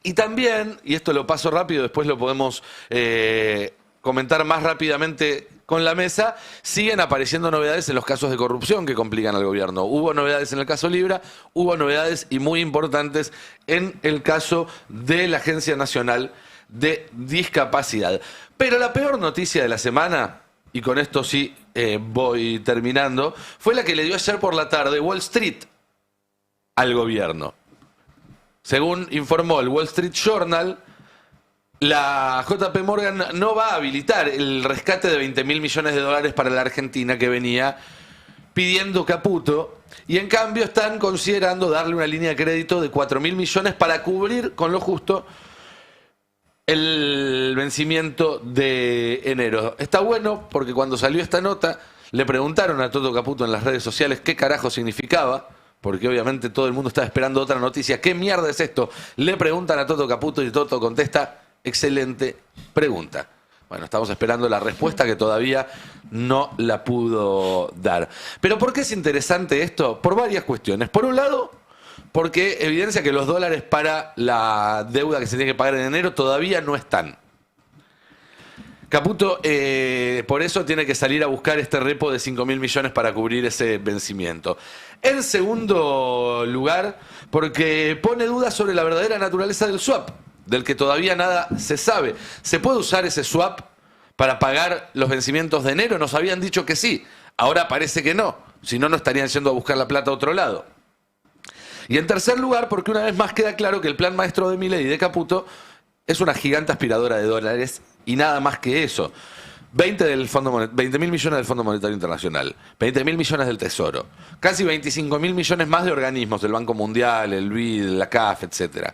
Y también, y esto lo paso rápido, después lo podemos comentar más rápidamente con la mesa, siguen apareciendo novedades en los casos de corrupción que complican al gobierno. Hubo novedades en el caso Libra, hubo novedades y muy importantes en el caso de la Agencia Nacional de Discapacidad. Pero la peor noticia de la semana, y con esto sí voy terminando, fue la que le dio ayer por la tarde Wall Street al gobierno. Según informó el Wall Street Journal, la JP Morgan no va a habilitar el rescate de 20.000 millones de dólares para la Argentina que venía pidiendo Caputo, y en cambio están considerando darle una línea de crédito de 4.000 millones para cubrir con lo justo el vencimiento de enero. Está bueno porque cuando salió esta nota le preguntaron a Toto Caputo en las redes sociales qué carajo significaba, porque obviamente todo el mundo estaba esperando otra noticia. ¿Qué mierda es esto? Le preguntan a Toto Caputo y Toto contesta: excelente pregunta. Bueno, estamos esperando la respuesta que todavía no la pudo dar. ¿Pero por qué es interesante esto? Por varias cuestiones. Por un lado, porque evidencia que los dólares para la deuda que se tiene que pagar en enero todavía no están. Caputo, por eso tiene que salir a buscar este repo de 5.000 millones para cubrir ese vencimiento. En segundo lugar, porque pone dudas sobre la verdadera naturaleza del swap, del que todavía nada se sabe. ¿Se puede usar ese swap para pagar los vencimientos de enero? Nos habían dicho que sí, ahora parece que no, si no, no estarían yendo a buscar la plata a otro lado. Y en tercer lugar, porque una vez más queda claro que el plan maestro de Milei y de Caputo es una gigante aspiradora de dólares y nada más que eso. 20.000 millones del Fondo Monetario Internacional, 20.000 millones del Tesoro, casi 25.000 millones más de organismos, del Banco Mundial, el BID, la CAF, etcétera.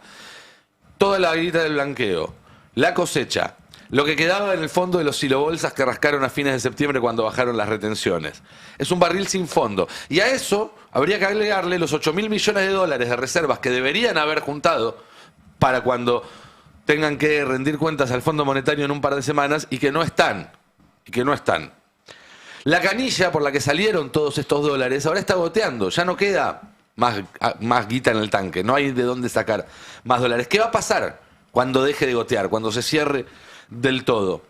Toda la guita del blanqueo, la cosecha, lo que quedaba en el fondo de los silobolsas que rascaron a fines de septiembre cuando bajaron las retenciones. Es un barril sin fondo. Y a eso habría que agregarle los 8.000 millones de dólares de reservas que deberían haber juntado para cuando tengan que rendir cuentas al Fondo Monetario en un par de semanas y que no están. La canilla por la que salieron todos estos dólares ahora está goteando. Ya no queda más guita en el tanque. No hay de dónde sacar más dólares. ¿Qué va a pasar cuando deje de gotear? Cuando se cierre del todo.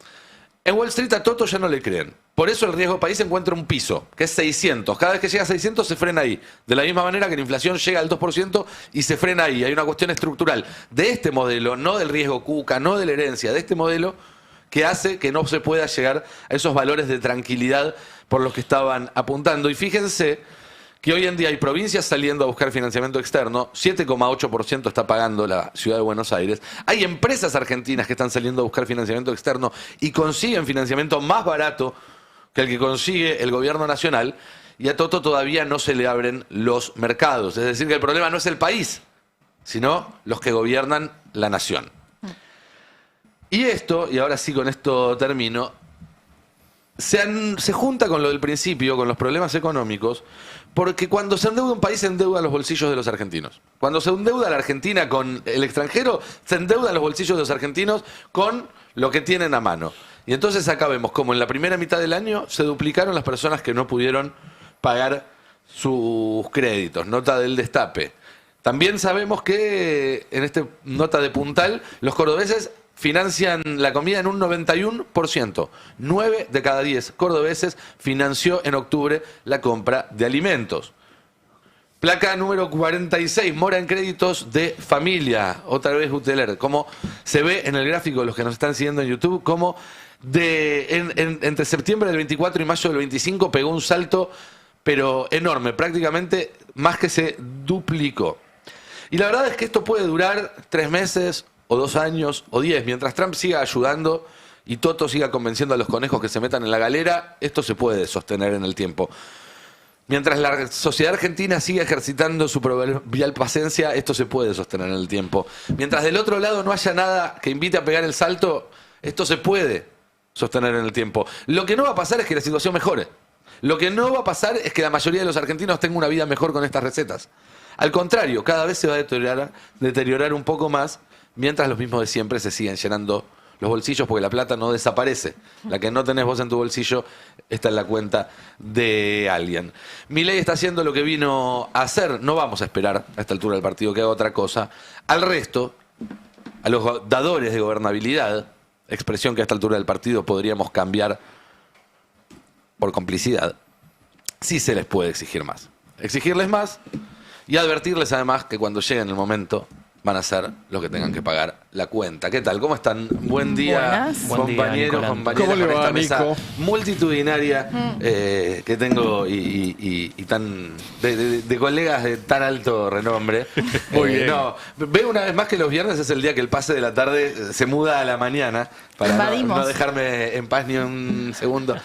En Wall Street a Toto ya no le creen. Por eso el riesgo país encuentra un piso, que es 600. Cada vez que llega a 600 se frena ahí. De la misma manera que la inflación llega al 2% y se frena ahí. Hay una cuestión estructural de este modelo, no del riesgo cuca, no de la herencia, de este modelo que hace que no se pueda llegar a esos valores de tranquilidad por los que estaban apuntando. Y fíjense que hoy en día hay provincias saliendo a buscar financiamiento externo, 7,8% está pagando la ciudad de Buenos Aires. Hay empresas argentinas que están saliendo a buscar financiamiento externo y consiguen financiamiento más barato que el que consigue el gobierno nacional, y a Toto todavía no se le abren los mercados. Es decir, que el problema no es el país, sino los que gobiernan la nación. Y esto, y ahora sí con esto termino, se junta con lo del principio, con los problemas económicos, porque cuando se endeuda un país, se endeuda los bolsillos de los argentinos. Cuando se endeuda la Argentina con el extranjero, se endeudan los bolsillos de los argentinos con lo que tienen a mano. Y entonces acá vemos como en la primera mitad del año se duplicaron las personas que no pudieron pagar sus créditos. Nota del Destape. También sabemos que en esta nota de puntal, los cordobeses financian la comida en un 91%. 9 de cada 10 cordobeses financió en octubre la compra de alimentos. Placa número 46, mora en créditos de familia. Otra vez Guteler, como se ve en el gráfico de los que nos están siguiendo en YouTube, como entre septiembre del 24 y mayo del 25 pegó un salto, pero enorme, prácticamente más que se duplicó. Y la verdad es que esto puede durar 3 meses, o 2 años, o 10. Mientras Trump siga ayudando y Toto siga convenciendo a los conejos que se metan en la galera, esto se puede sostener en el tiempo. Mientras la sociedad argentina siga ejercitando su proverbial paciencia, esto se puede sostener en el tiempo. Mientras del otro lado no haya nada que invite a pegar el salto, esto se puede sostener en el tiempo. Lo que no va a pasar es que la situación mejore. Lo que no va a pasar es que la mayoría de los argentinos tengan una vida mejor con estas recetas. Al contrario, cada vez se va a deteriorar un poco más, mientras los mismos de siempre se siguen llenando los bolsillos, porque la plata no desaparece. La que no tenés vos en tu bolsillo está en la cuenta de alguien. Milei está haciendo lo que vino a hacer. No vamos a esperar a esta altura del partido que haga otra cosa. Al resto, a los dadores de gobernabilidad, expresión que a esta altura del partido podríamos cambiar por complicidad, sí se les puede exigir más. Exigirles más y advertirles además que cuando llegue el momento van a ser los que tengan que pagar la cuenta. ¿Qué tal? ¿Cómo están? Buen día, Buenas. compañeros, compañeras, ¿Cómo le con va, esta mesa Nico? multitudinaria que tengo y tan de colegas de tan alto renombre. Muy bien. No, veo una vez más que los viernes es el día que el pase de la tarde se muda a la mañana para Invadimos. no dejarme en paz ni un segundo.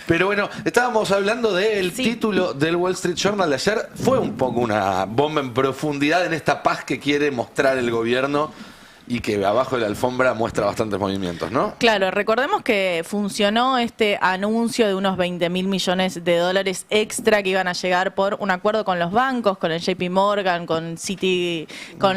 Pero bueno, estábamos hablando del Sí. título del Wall Street Journal de ayer. Fue un poco una bomba en profundidad en esta paz que quiere mostrar el gobierno y que abajo de la alfombra muestra bastantes movimientos, ¿no? Claro, recordemos que funcionó este anuncio de unos 20.000 millones de dólares extra que iban a llegar por un acuerdo con los bancos, con el JP Morgan, con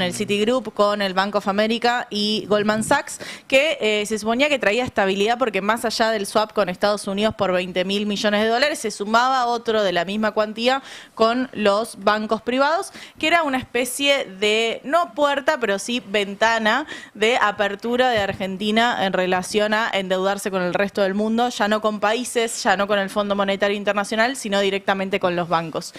el Citigroup, con el Bank of America y Goldman Sachs, que se suponía que traía estabilidad porque más allá del swap con Estados Unidos por 20.000 millones de dólares, se sumaba otro de la misma cuantía con los bancos privados, que era una especie de, no puerta, pero sí ventana de apertura de Argentina en relación a endeudarse con el resto del mundo, ya no con países, ya no con el Fondo Monetario Internacional, sino directamente con los bancos.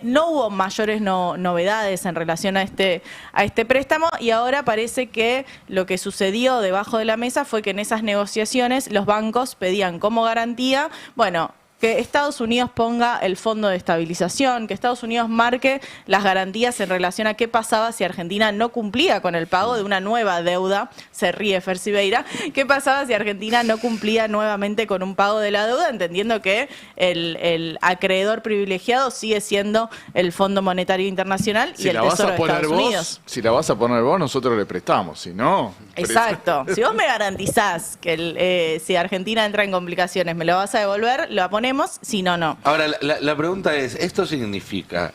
No hubo mayores novedades en relación a este préstamo y ahora parece que lo que sucedió debajo de la mesa fue que en esas negociaciones los bancos pedían como garantía, bueno, que Estados Unidos ponga el fondo de estabilización, que Estados Unidos marque las garantías en relación a qué pasaba si Argentina no cumplía con el pago de una nueva deuda, se ríe Fer Siveira, qué pasaba si Argentina no cumplía nuevamente con un pago de la deuda, entendiendo que el acreedor privilegiado sigue siendo el Fondo Monetario Internacional y Si el la vas Tesoro a de poner Estados vos, Unidos. si la vas a poner vos, nosotros le prestamos. Si no, Exacto. Si vos me garantizás que si Argentina entra en complicaciones me lo vas a devolver, lo ponemos, si no, no. Ahora, la pregunta es, ¿esto significa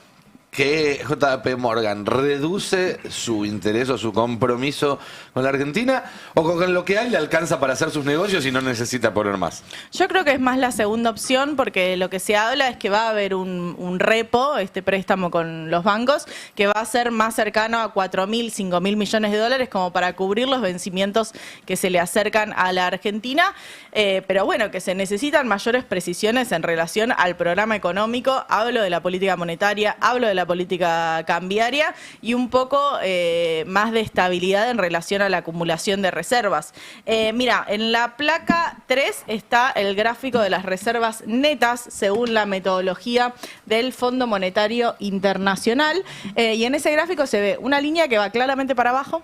que JP Morgan reduce su interés o su compromiso con la Argentina o con lo que hay le alcanza para hacer sus negocios y no necesita poner más? Yo creo que es más la segunda opción porque lo que se habla es que va a haber un repo, este préstamo con los bancos, que va a ser más cercano a 4.000, 5.000 millones de dólares como para cubrir los vencimientos que se le acercan a la Argentina. Pero bueno, que se necesitan mayores precisiones en relación al programa económico. Hablo de la política monetaria, hablo de la política cambiaria y un poco más de estabilidad en relación a la acumulación de reservas. Mira, en la placa 3 está el gráfico de las reservas netas según la metodología del Fondo Monetario Internacional y en ese gráfico se ve una línea que va claramente para abajo,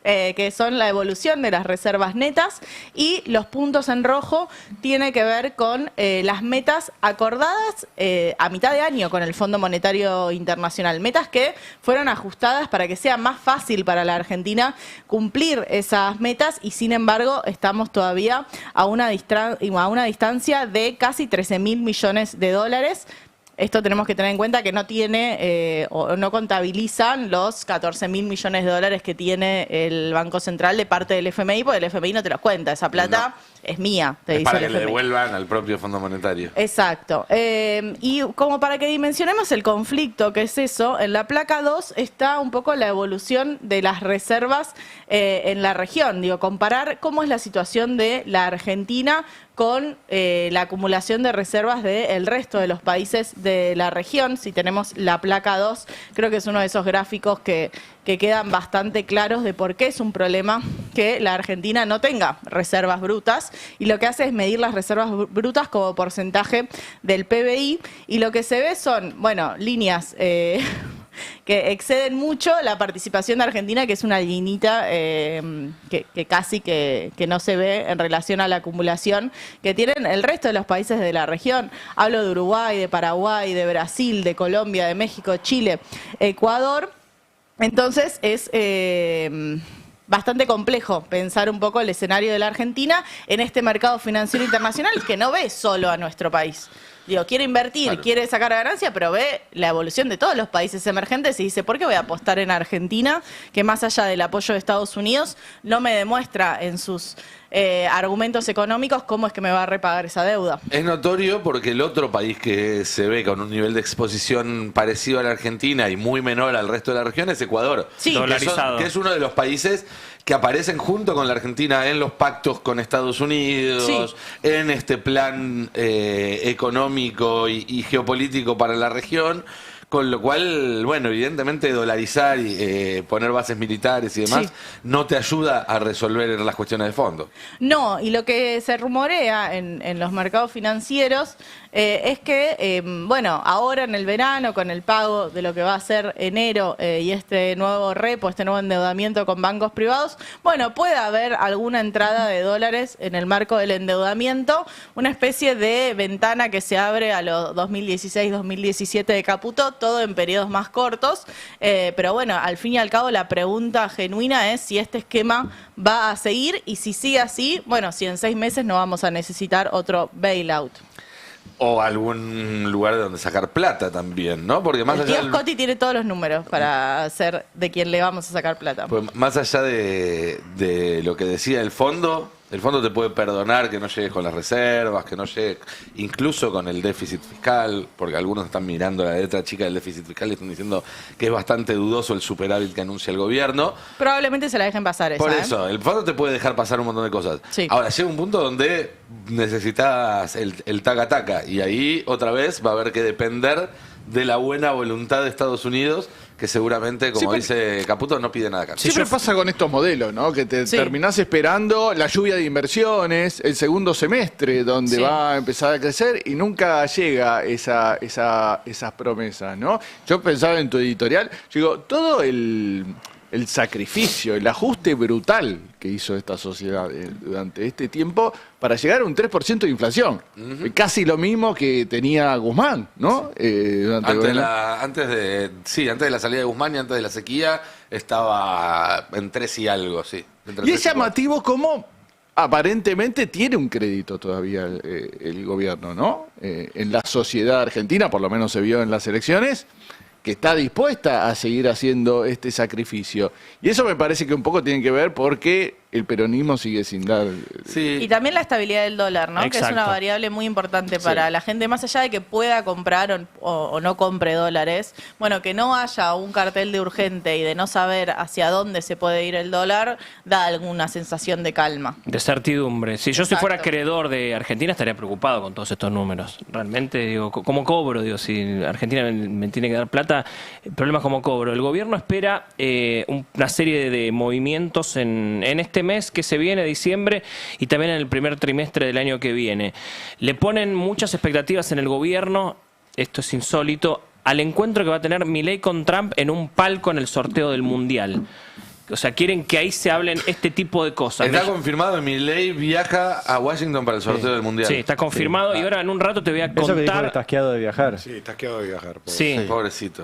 que son la evolución de las reservas netas, y los puntos en rojo tiene que ver con las metas acordadas a mitad de año con el Fondo Monetario Internacional. Metas que fueron ajustadas para que sea más fácil para la Argentina cumplir esas metas y sin embargo estamos todavía a una distancia de casi 13.000 millones de dólares. Esto tenemos que tener en cuenta que no tiene o no contabilizan los 14.000 millones de dólares que tiene el Banco Central de parte del FMI, porque el FMI no te los cuenta. Esa plata es mía, te Es dice para el que le FMI. devuelvan al propio Fondo Monetario. Exacto. Y como para que dimensionemos el conflicto, que es eso, en la placa 2 está un poco la evolución de las reservas en la región. Digo, comparar cómo es la situación de la Argentina con la acumulación de reservas del resto de los países de la región. Si tenemos la placa 2, creo que es uno de esos gráficos que quedan bastante claros de por qué es un problema que la Argentina no tenga reservas brutas, y lo que hace es medir las reservas brutas como porcentaje del PBI, y lo que se ve son, bueno, líneas que exceden mucho la participación de Argentina, que es una linita que casi que no se ve en relación a la acumulación que tienen el resto de los países de la región. Hablo de Uruguay, de Paraguay, de Brasil, de Colombia, de México, Chile, Ecuador. Entonces es bastante complejo pensar un poco el escenario de la Argentina en este mercado financiero internacional que no ve solo a nuestro país. Digo, quiere invertir, Claro. quiere sacar ganancia, pero ve la evolución de todos los países emergentes y dice, ¿por qué voy a apostar en Argentina? Que más allá del apoyo de Estados Unidos, no me demuestra en sus argumentos económicos, ¿cómo es que me va a repagar esa deuda? Es notorio porque el otro país que se ve con un nivel de exposición parecido a la Argentina y muy menor al resto de la región es Ecuador. Sí. Dolarizado. Que es uno de los países que aparecen junto con la Argentina en los pactos con Estados Unidos, Sí. en este plan económico y geopolítico para la región. Con lo cual, bueno, evidentemente dolarizar y poner bases militares y demás Sí. no te ayuda a resolver las cuestiones de fondo. No, y lo que se rumorea en los mercados financieros es que, bueno, ahora en el verano, con el pago de lo que va a ser enero y este nuevo repo, este nuevo endeudamiento con bancos privados, bueno, puede haber alguna entrada de dólares en el marco del endeudamiento, una especie de ventana que se abre a los 2016-2017 de Caputo, todo en periodos más cortos, pero bueno, al fin y al cabo la pregunta genuina es si este esquema va a seguir y si sigue así, bueno, si en 6 meses no vamos a necesitar otro bailout. O algún lugar de donde sacar plata también, ¿no? Porque más El allá tío del- Scotti tiene todos los números para ser de quien le vamos a sacar plata. pues más allá de lo que decía el fondo te puede perdonar que no llegues con las reservas, que no llegues incluso con el déficit fiscal, porque algunos están mirando la letra chica del déficit fiscal y están diciendo que es bastante dudoso el superávit que anuncia el gobierno. Probablemente se la dejen pasar esa. Por ¿eh? eso, el fondo te puede dejar pasar un montón de cosas. Sí. Ahora, llega un punto donde necesitas el taca-taca y ahí otra vez va a haber que depender de la buena voluntad de Estados Unidos, que seguramente, como Sí, dice Caputo, no pide nada a cambio. Siempre pasa con estos modelos, ¿no? Que te Sí. terminás esperando la lluvia de inversiones, el segundo semestre, donde Sí. va a empezar a crecer y nunca llega esas promesas, ¿no? Yo pensaba en tu editorial, yo digo, todo el sacrificio, el ajuste brutal que hizo esta sociedad durante este tiempo para llegar a un 3% de inflación. Casi lo mismo que tenía Guzmán, ¿no? Durante el gobierno. Antes de la salida de Guzmán y antes de la sequía, estaba en 3 y algo, sí. Entre Y 3 es 4. llamativo cómo aparentemente tiene un crédito todavía el gobierno, ¿no? En la sociedad argentina, por lo menos se vio en las elecciones, que está dispuesta a seguir haciendo este sacrificio. Y eso me parece que un poco tiene que ver porque el peronismo sigue sin dar... Sí. Y también la estabilidad del dólar, ¿no? Que es una Exacto. variable muy importante para la gente, más allá de que pueda comprar o no compre dólares. Bueno, que no haya un cartel de urgente y de no saber hacia dónde se puede ir el dólar, da alguna sensación de calma. De certidumbre. Si yo si Exacto. fuera acreedor de Argentina estaría preocupado con todos estos números. Realmente, digo, ¿cómo cobro? Digo, si Argentina me tiene que dar plata, el problema es cómo cobro. El gobierno espera una serie de movimientos en este mes que se viene, diciembre, y también en el primer trimestre del año que viene. Le ponen muchas expectativas en el gobierno, esto es insólito, al encuentro que va a tener Milei con Trump en un palco en el sorteo del Mundial. O sea, quieren que ahí se hablen este tipo de cosas. Está confirmado que Milei viaja a Washington para el sorteo del Mundial. Sí, está confirmado y ahora en un rato te voy a Eso que dijo que contar. está asqueado de viajar. Sí, estás quedado de viajar. pobre. Sí. Pobrecito.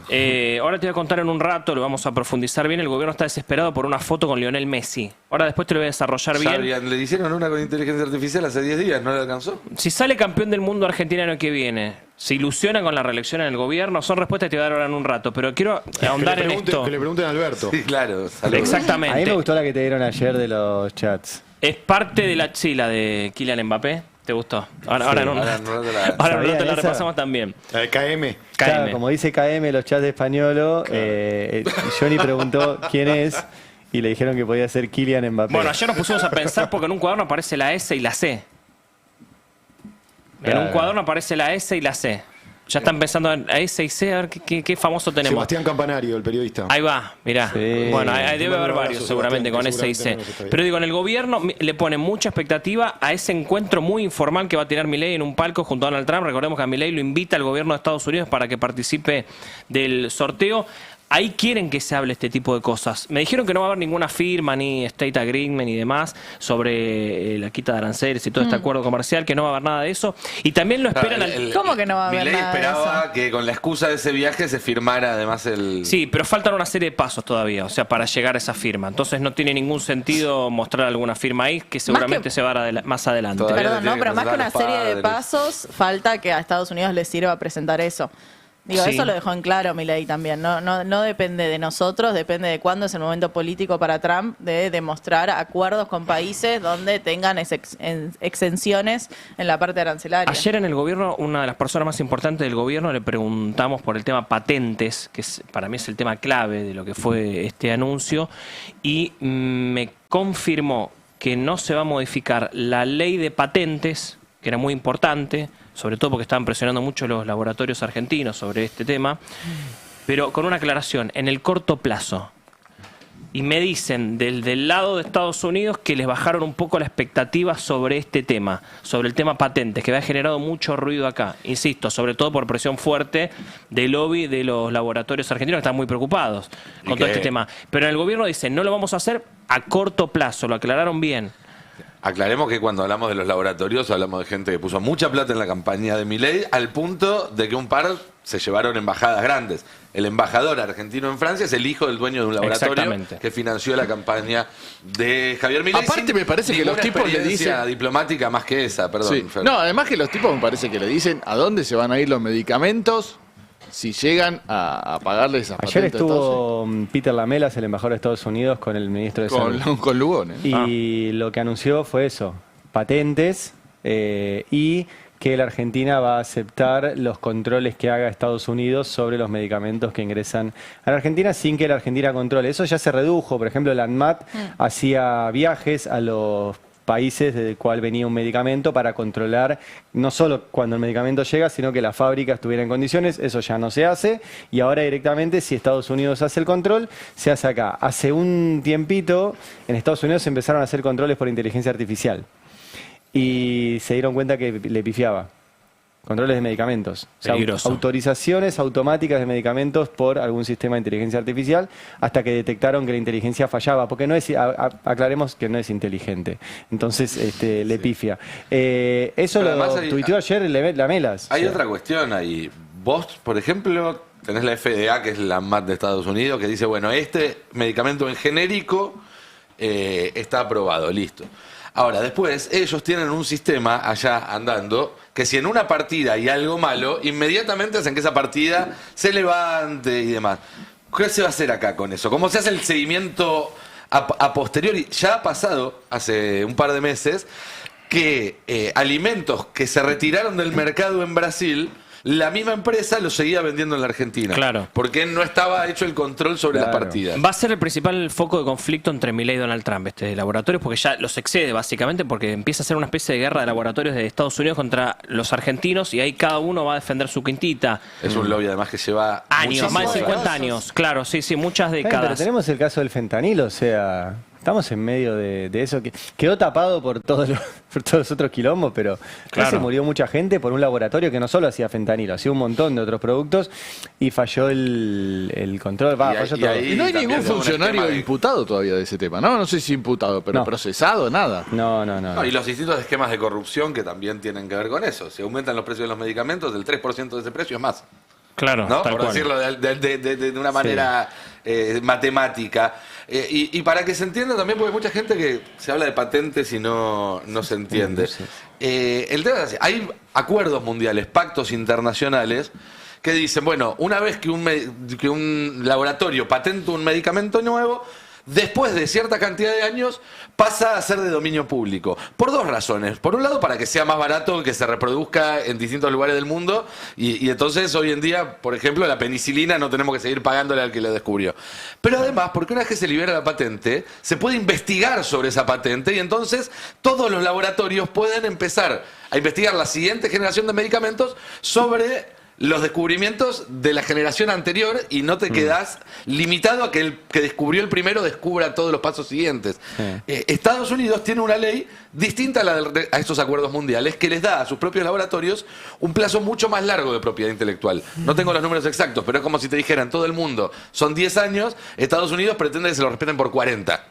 Ahora te voy a contar en un rato, lo vamos a profundizar bien. El gobierno está desesperado por una foto con Lionel Messi. Ahora después te lo voy a desarrollar bien. Sabían, le hicieron una con inteligencia artificial hace 10 días, ¿no le alcanzó? Si sale campeón del mundo Argentina el año que viene, ¿se ilusiona con la reelección en el gobierno? Son respuestas que te voy a dar ahora en un rato, pero quiero ahondar en esto. Que le pregunten a Alberto. Sí, claro. saludos. Exactamente. A mí me gustó la que te dieron ayer de los chats. Es parte de la chila de Kylian Mbappé. ¿Te gustó? Ahora en un ahora en un rato la- ahora en un ¿Sabían rato la esa? repasamos también. La de KM. Claro, KM. como dice KM, los chats de español, Johnny preguntó quién es y le dijeron que podía ser Kylian Mbappé. Bueno, ayer nos pusimos a pensar porque en un cuaderno aparece la S y la C. En un Claro. cuaderno aparece la S y la C. Ya están pensando en S y C, a ver qué famoso tenemos. Sebastián Campanario, el periodista. Ahí va, mirá. Sí. Bueno, ahí debe Te mando haber un varios abrazo, seguramente Sebastián, con que S y C. seguramente no nos está Pero digo, en el gobierno le pone mucha expectativa a ese encuentro muy informal que va a tener Milei en un palco junto a Donald Trump. Recordemos que a Milei lo invita al gobierno de Estados Unidos para que participe del sorteo. Ahí quieren que se hable este tipo de cosas. Me dijeron que no va a haber ninguna firma, ni state agreement y demás sobre la quita de aranceles y todo este acuerdo comercial, que no va a haber nada de eso. Y también lo esperan al... ¿Cómo que no va a haber Milei nada de esperaba que con la excusa de ese viaje se firmara además el... Sí, pero faltan una serie de pasos todavía, o sea, para llegar a esa firma. Entonces no tiene ningún sentido mostrar alguna firma ahí, que seguramente se va a dar más adelante. Todavía Perdón, le no, tienen pero que más que una presentar a serie los de padres. pasos, falta que a Estados Unidos les sirva presentar eso. Digo, Sí. eso lo dejó en claro Milei también. No depende de nosotros, depende de cuándo es el momento político para Trump de demostrar acuerdos con países donde tengan exenciones en la parte arancelaria. Ayer en el gobierno, una de las personas más importantes del gobierno, le preguntamos por el tema patentes, que para mí es el tema clave de lo que fue este anuncio, y me confirmó que no se va a modificar la ley de patentes, que era muy importante, sobre todo porque estaban presionando mucho los laboratorios argentinos sobre este tema, pero con una aclaración, en el corto plazo. Y me dicen del lado de Estados Unidos que les bajaron un poco la expectativa sobre este tema, sobre el tema patentes, que había generado mucho ruido acá. Insisto, sobre todo por presión fuerte del lobby de los laboratorios argentinos, que están muy preocupados con todo este tema. Pero en el gobierno dicen, no lo vamos a hacer a corto plazo, lo aclararon bien. Aclaremos que cuando hablamos de los laboratorios hablamos de gente que puso mucha plata en la campaña de Milei, al punto de que un par se llevaron embajadas grandes. El embajador argentino en Francia es el hijo del dueño de un laboratorio que financió la campaña de Javier Milei. Aparte me parece que los tipos le dicen diplomática más que esa, perdón. Sí. No, además que los tipos me parece que le dicen a dónde se van a ir los medicamentos si llegan a pagarle esas patentes. Ayer estuvo Peter Lamelas, el embajador de Estados Unidos, con el ministro de Salud. Con Lugones. Y lo que anunció fue eso, patentes y que la Argentina va a aceptar los controles que haga Estados Unidos sobre los medicamentos que ingresan a la Argentina sin que la Argentina controle. Eso ya se redujo. Por ejemplo, la ANMAT hacía viajes a los países del cual venía un medicamento para controlar no solo cuando el medicamento llega, sino que la fábrica estuviera en condiciones. Eso ya no se hace y ahora directamente, si Estados Unidos hace el control, se hace acá. Hace un tiempito en Estados Unidos se empezaron a hacer controles por inteligencia artificial y se dieron cuenta que le pifiaba. Controles de medicamentos. O sea, Peligroso. autorizaciones automáticas de medicamentos por algún sistema de inteligencia artificial hasta que detectaron que la inteligencia fallaba, porque no es, aclaremos que no es inteligente. Entonces le pifia. Eso Pero lo además tuiteó ayer Lamelas. Hay otra cuestión ahí. Vos, por ejemplo, tenés la FDA, que es la ANMAT de Estados Unidos, que dice, bueno, este medicamento en genérico está aprobado, listo. Ahora, después, ellos tienen un sistema allá andando que si en una partida hay algo malo, inmediatamente hacen que esa partida se levante y demás. ¿Qué se va a hacer acá con eso? ¿Cómo se hace el seguimiento a posteriori? Ya ha pasado hace un par de meses que alimentos que se retiraron del mercado en Brasil, la misma empresa los seguía vendiendo en la Argentina. Claro. Porque no estaba hecho el control sobre las partidas. Va a ser el principal foco de conflicto entre Milei y Donald Trump, este laboratorio, porque ya los excede básicamente, porque empieza a ser una especie de guerra de laboratorios de Estados Unidos contra los argentinos y ahí cada uno va a defender su quintita. Es un lobby además que lleva Años, más de muchísimos 50 años. Claro, sí, muchas Pero décadas. tenemos el caso del fentanilo, o sea, estamos en medio de eso. Que quedó tapado por todos los otros quilombos, pero Claro. se murió mucha gente por un laboratorio que no solo hacía fentanilo, hacía un montón de otros productos y falló el control. Falló todo. Y no hay también ningún tengo un funcionario esquema de- imputado todavía de ese tema, ¿no? No sé si imputado, pero No. procesado, nada. No. No, y los distintos esquemas de corrupción que también tienen que ver con eso. Si aumentan los precios de los medicamentos, el 3% de ese precio es más. Claro, ¿No? tal Por cual. decirlo de una manera matemática. Y para que se entienda también, porque hay mucha gente que se habla de patentes y no se entiende. El tema es así, hay acuerdos mundiales, pactos internacionales que dicen, bueno, una vez que un laboratorio patenta un medicamento nuevo, después de cierta cantidad de años pasa a ser de dominio público. Por dos razones. Por un lado, para que sea más barato, que se reproduzca en distintos lugares del mundo. Y entonces, hoy en día, por ejemplo, la penicilina no tenemos que seguir pagándole al que la descubrió. Pero además, porque una vez que se libera la patente, se puede investigar sobre esa patente y entonces todos los laboratorios pueden empezar a investigar la siguiente generación de medicamentos sobre los descubrimientos de la generación anterior y no te quedás limitado a que el que descubrió el primero descubra todos los pasos siguientes. Estados Unidos tiene una ley distinta a estos acuerdos mundiales que les da a sus propios laboratorios un plazo mucho más largo de propiedad intelectual. No tengo los números exactos, pero es como si te dijeran todo el mundo son 10 años, Estados Unidos pretende que se lo respeten por 40.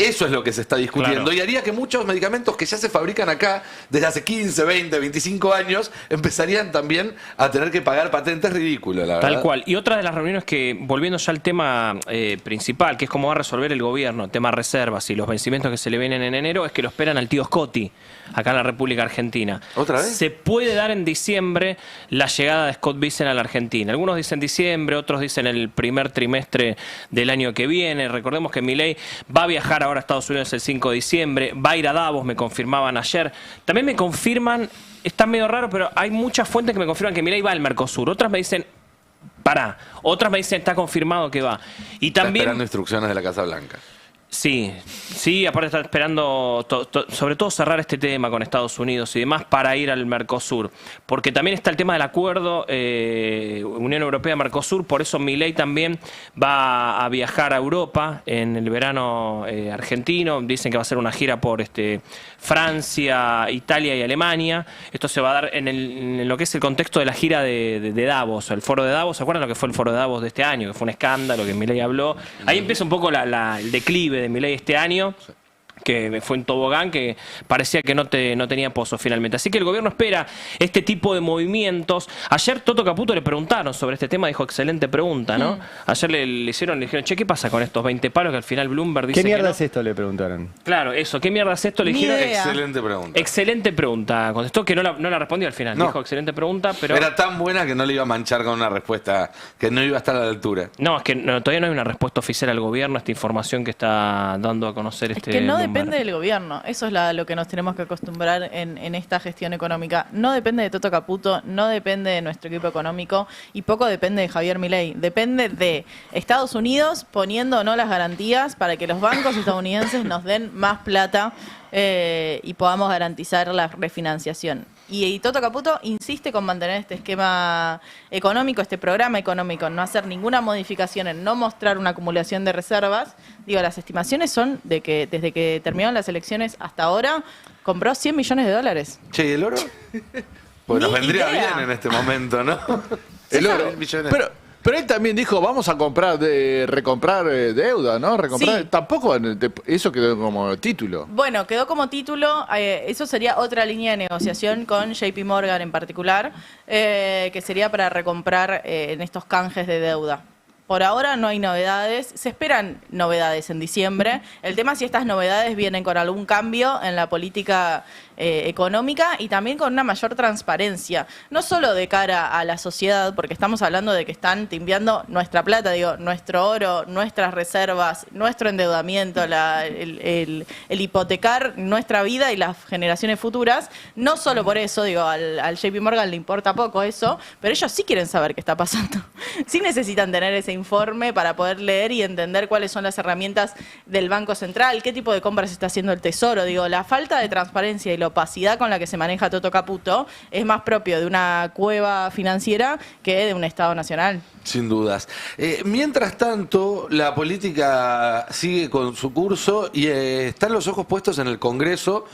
Eso es lo que se está discutiendo Claro. y haría que muchos medicamentos que ya se fabrican acá desde hace 15, 20, 25 años empezarían también a tener que pagar patentes ridículas, la verdad. Tal cual. Y otra de las reuniones que, volviendo ya al tema principal, que es cómo va a resolver el gobierno, tema reservas y los vencimientos que se le vienen en enero, es que lo esperan al tío Scotti, acá en la República Argentina. ¿Otra vez? Se puede dar en diciembre la llegada de Scott Bessent a la Argentina. Algunos dicen diciembre, otros dicen el primer trimestre del año que viene. Recordemos que Milei va a viajar ahora a Estados Unidos el 5 de diciembre, va a ir a Davos, me confirmaban ayer. También me confirman, está medio raro, pero hay muchas fuentes que me confirman que Milei va al Mercosur. Otras me dicen, pará. Otras me dicen, está confirmado que va. Y Está también... esperando instrucciones de la Casa Blanca. Sí, aparte está esperando sobre todo cerrar este tema con Estados Unidos y demás para ir al Mercosur, porque también está el tema del acuerdo Unión Europea-Mercosur, por eso Milei también va a viajar a Europa en el verano argentino, dicen que va a hacer una gira por Francia, Italia y Alemania. Esto se va a dar en lo que es el contexto de la gira de Davos, el foro de Davos. ¿Se acuerdan lo que fue el foro de Davos de este año? Que fue un escándalo, que Milei habló. Ahí empieza un poco el declive de Milei este año, que fue en tobogán, que parecía que no tenía pozo finalmente. Así que el gobierno espera este tipo de movimientos. Ayer Toto Caputo le preguntaron sobre este tema, dijo excelente pregunta, ¿no? Ayer le dijeron, che, ¿qué pasa con estos 20 palos que al final Bloomberg dice ¿Qué mierda que no? es esto? Le preguntaron. Claro, eso, ¿qué mierda es esto? Le Ni dijeron, idea. Excelente pregunta. excelente pregunta. Contestó que no la respondió al final. No. Dijo excelente pregunta, pero... Era tan buena que no le iba a manchar con una respuesta que no iba a estar a la altura. No, es que todavía no hay una respuesta oficial al gobierno a esta información que está dando a conocer Es este que no Bloomberg. depende del gobierno. Eso es lo que nos tenemos que acostumbrar en esta gestión económica. No depende de Toto Caputo, no depende de nuestro equipo económico y poco depende de Javier Milei. Depende de Estados Unidos poniendo o no las garantías para que los bancos estadounidenses nos den más plata y podamos garantizar la refinanciación. Y Toto Caputo insiste con mantener este esquema económico, este programa económico, no hacer ninguna modificación, en no mostrar una acumulación de reservas. Digo, las estimaciones son de que desde que terminaron las elecciones hasta ahora compró 100 millones de dólares. Che, ¿y el oro? Pues nos Ni vendría idea. bien en este momento, ¿no? El oro. 100 millones. Pero él también dijo, vamos a recomprar deuda, ¿no? Recomprar. Sí. Tampoco, eso quedó como título. Bueno, quedó como título, eso sería otra línea de negociación con JP Morgan en particular, que sería para recomprar en estos canjes de deuda. Por ahora no hay novedades, se esperan novedades en diciembre. El tema es si estas novedades vienen con algún cambio en la política económica y también con una mayor transparencia, no solo de cara a la sociedad, porque estamos hablando de que están timbiando nuestra plata, digo, nuestro oro, nuestras reservas, nuestro endeudamiento, el hipotecar nuestra vida y las generaciones futuras. No solo por eso, digo, al JP Morgan le importa poco eso, pero ellos sí quieren saber qué está pasando. Sí necesitan tener ese informe para poder leer y entender cuáles son las herramientas del Banco Central, qué tipo de compras está haciendo el Tesoro. Digo, la falta de transparencia y la opacidad con la que se maneja Toto Caputo es más propio de una cueva financiera que de un Estado nacional. Sin dudas. Mientras tanto, la política sigue con su curso y están los ojos puestos en el Congreso,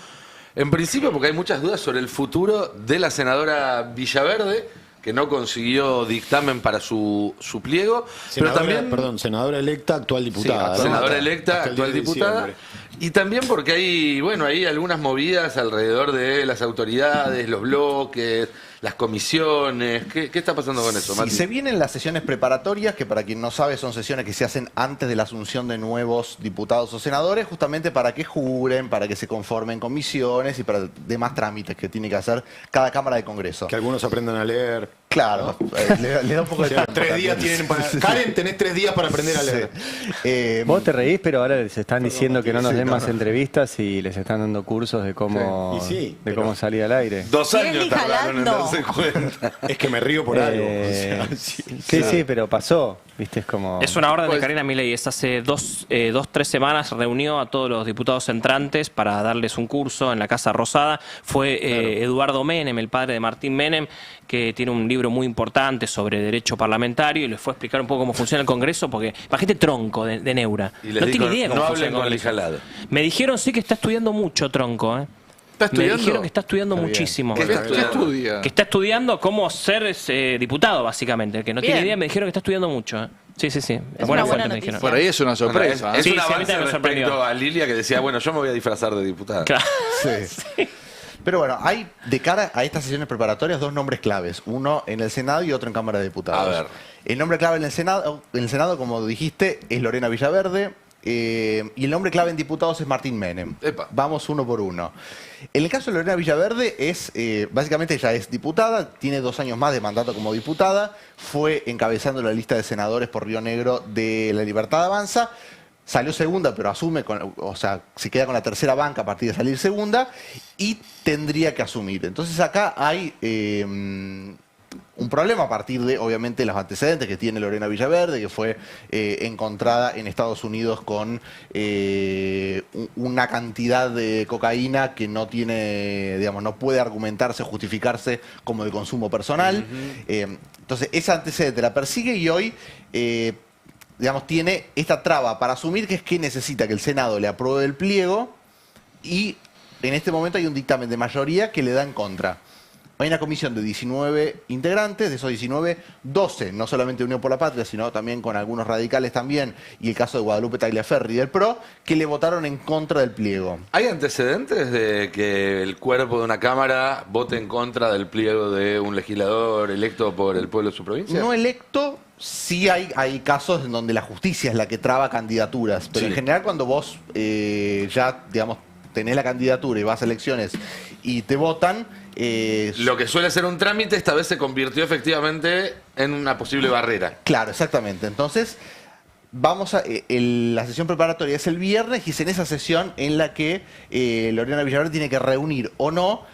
en principio porque hay muchas dudas sobre el futuro de la senadora Villaverde, que no consiguió dictamen para su pliego, pero también... Perdón, senadora electa, actual diputada. Sí, ¿no? senadora Hasta- electa, hasta el actual 10 de diputada. diciembre. Y también porque hay algunas movidas alrededor de las autoridades, los bloques, las comisiones. ¿Qué está pasando con eso, Si Mati? se vienen las sesiones preparatorias, que para quien no sabe son sesiones que se hacen antes de la asunción de nuevos diputados o senadores, justamente para que juren, para que se conformen comisiones y para demás trámites que tiene que hacer cada Cámara de Congreso. Que algunos aprendan a leer. Claro, le da un poco O de sea, tiempo 3 días también. tienen para... Karen, tenés 3 días para aprender a leer. Sí. Vos te reís, pero ahora les están diciendo que no nos sí, den no, más no. entrevistas y les están dando cursos de cómo, Sí. Y sí, de pero- cómo salir al aire. 2 años Sigue tardaron en jalando. darse cuenta. Es que me río por algo. Eh, O sea, sí, sí, claro. sí, pero pasó. Viste, es como... Es una orden Pues- de Karina Milei. Es hace 3 semanas reunió a todos los diputados entrantes para darles un curso en la Casa Rosada. Fue Eduardo Menem, el padre de Martín Menem, que tiene un libro muy importante sobre derecho parlamentario y les fue a explicar un poco cómo funciona el Congreso, porque imagínate Tronco de Neura. Y les No dijo, tiene idea cómo no funciona hablen el con el Congreso. jalado. Me dijeron sí que está estudiando mucho Tronco. ¿Está Me estudiando? dijeron que está estudiando Está bien. muchísimo. ¿Qué ¿Qué, está qué estudia? Que está estudiando cómo ser diputado, básicamente. El que no tiene Bien. idea, me dijeron que está estudiando mucho. Sí, sí, sí. Es una buena fuente me noticia. dijeron. Por ahí es una sorpresa. Es Sí, un sí, a mí avance también me sorprendió. respecto a Lilia que decía, bueno, yo me voy a disfrazar de diputada. Claro. Sí. Pero bueno, hay de cara a estas sesiones preparatorias dos nombres claves, uno en el Senado y otro en Cámara de Diputados. A ver. El nombre clave en el Senado, como dijiste, es Lorena Villaverde. Y el nombre clave en diputados es Martín Menem. Epa. Vamos uno por uno. En el caso de Lorena Villaverde, básicamente ella es diputada, tiene 2 años más de mandato como diputada, fue encabezando la lista de senadores por Río Negro de La Libertad Avanza. Salió segunda, pero asume, se queda con la tercera banca a partir de salir segunda y tendría que asumir. Entonces acá hay un problema a partir de, obviamente, los antecedentes que tiene Lorena Villaverde, que fue encontrada en Estados Unidos con una cantidad de cocaína que no tiene, digamos, no puede argumentarse, justificarse como de consumo personal. Entonces, ese antecedente la persigue y hoy digamos, tiene esta traba para asumir, que es que necesita que el Senado le apruebe el pliego y en este momento hay un dictamen de mayoría que le da en contra. Hay una comisión de 19 integrantes, de esos 19, 12, no solamente Unión por la Patria, sino también con algunos radicales también, y el caso de Guadalupe Tagliaferri del PRO, que le votaron en contra del pliego. ¿Hay antecedentes de que el cuerpo de una Cámara vote en contra del pliego de un legislador electo por el pueblo de su provincia? No electo. Sí hay casos en donde la justicia es la que traba candidaturas, pero Sí. en general cuando vos ya, digamos, tenés la candidatura y vas a elecciones y te votan... Lo que suele ser un trámite esta vez se convirtió efectivamente en una posible barrera. Claro, exactamente. Entonces, la sesión preparatoria es el viernes y es en esa sesión en la que Lorena Villaverde tiene que reunir o no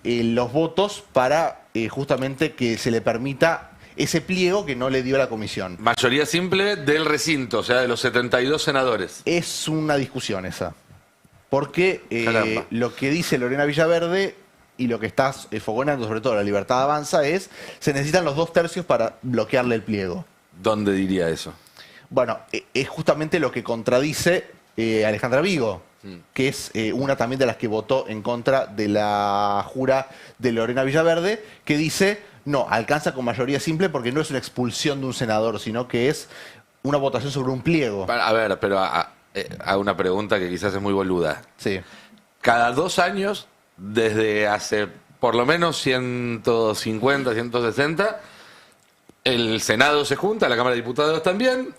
los votos para justamente que se le permita ese pliego que no le dio la comisión. Mayoría simple del recinto, o sea, de los 72 senadores. Es una discusión esa. Porque Caramba. lo que dice Lorena Villaverde y lo que está fogonando sobre todo La Libertad Avanza es, se necesitan los 2/3 para bloquearle el pliego. ¿Dónde diría eso? Bueno, es justamente lo que contradice Alejandra Vigo, que es una también de las que votó en contra de la jura de Lorena Villaverde, que dice, no, alcanza con mayoría simple porque no es una expulsión de un senador, sino que es una votación sobre un pliego. A ver, pero hago una pregunta que quizás es muy boluda. Sí. Cada 2 años, desde hace por lo menos 150, 160, el Senado se junta, la Cámara de Diputados también,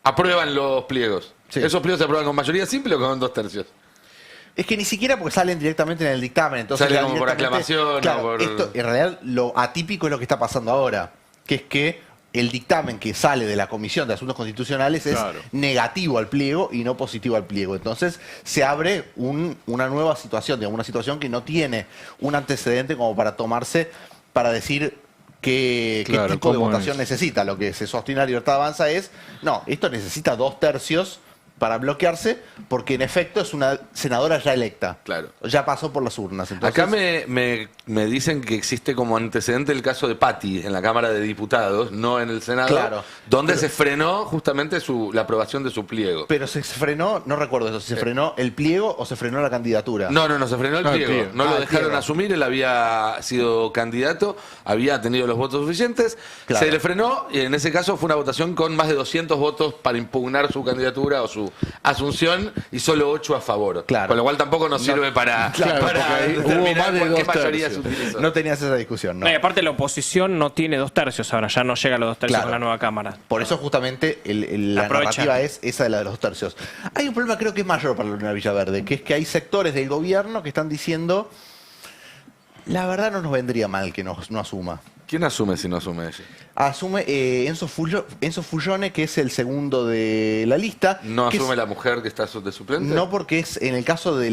aprueban los pliegos. Sí. ¿Esos pliegos se aprueban con mayoría simple o con 2/3? Es que ni siquiera porque salen directamente en el dictamen. Entonces Sale ya como por directamente- aclamación, Claro, o por- esto en realidad lo atípico es lo que está pasando ahora, que es que el dictamen que sale de la Comisión de Asuntos Constitucionales Claro. es negativo al pliego y no positivo al pliego. Entonces se abre una nueva situación, digamos, una situación que no tiene un antecedente como para tomarse, para decir qué Claro, tipo de ¿cómo votación es? necesita. Lo que se sostiene la Libertad Avanza es, no, esto necesita 2/3 para bloquearse, porque en efecto es una senadora ya electa. Claro. Ya pasó por las urnas. Entonces, Acá me dicen que existe como antecedente el caso de Patti en la Cámara de Diputados, no en el Senado, Claro. donde se frenó justamente la aprobación de su pliego. Pero se frenó, no recuerdo eso, si se frenó el pliego o se frenó la candidatura. No, se frenó el No, el pliego. pliego. No lo el dejaron pliego. asumir, él había sido candidato, había tenido los votos suficientes, Claro. se le frenó y en ese caso fue una votación con más de 200 votos para impugnar su candidatura o su asunción y solo 8 a favor. Claro. Con lo cual tampoco nos sirve para, Claro, para porque ahí hubo determinar más de por qué 2/3. mayoría se utilizó. No tenías esa discusión, ¿no? No, y aparte la oposición no tiene 2/3 ahora, ya no llega a los 2/3 Claro. con la nueva Cámara. Por eso justamente la Aprovecha. narrativa es esa de la de los 2/3. Hay un problema creo que es mayor para la Lorena Villaverde, que es que hay sectores del gobierno que están diciendo, la verdad no nos vendría mal que no asuma. ¿Quién asume si no asume ella? Asume Enzo Fullone, que es el segundo de la lista. ¿No que asume es- la mujer que está de suplente? No, porque es en el caso de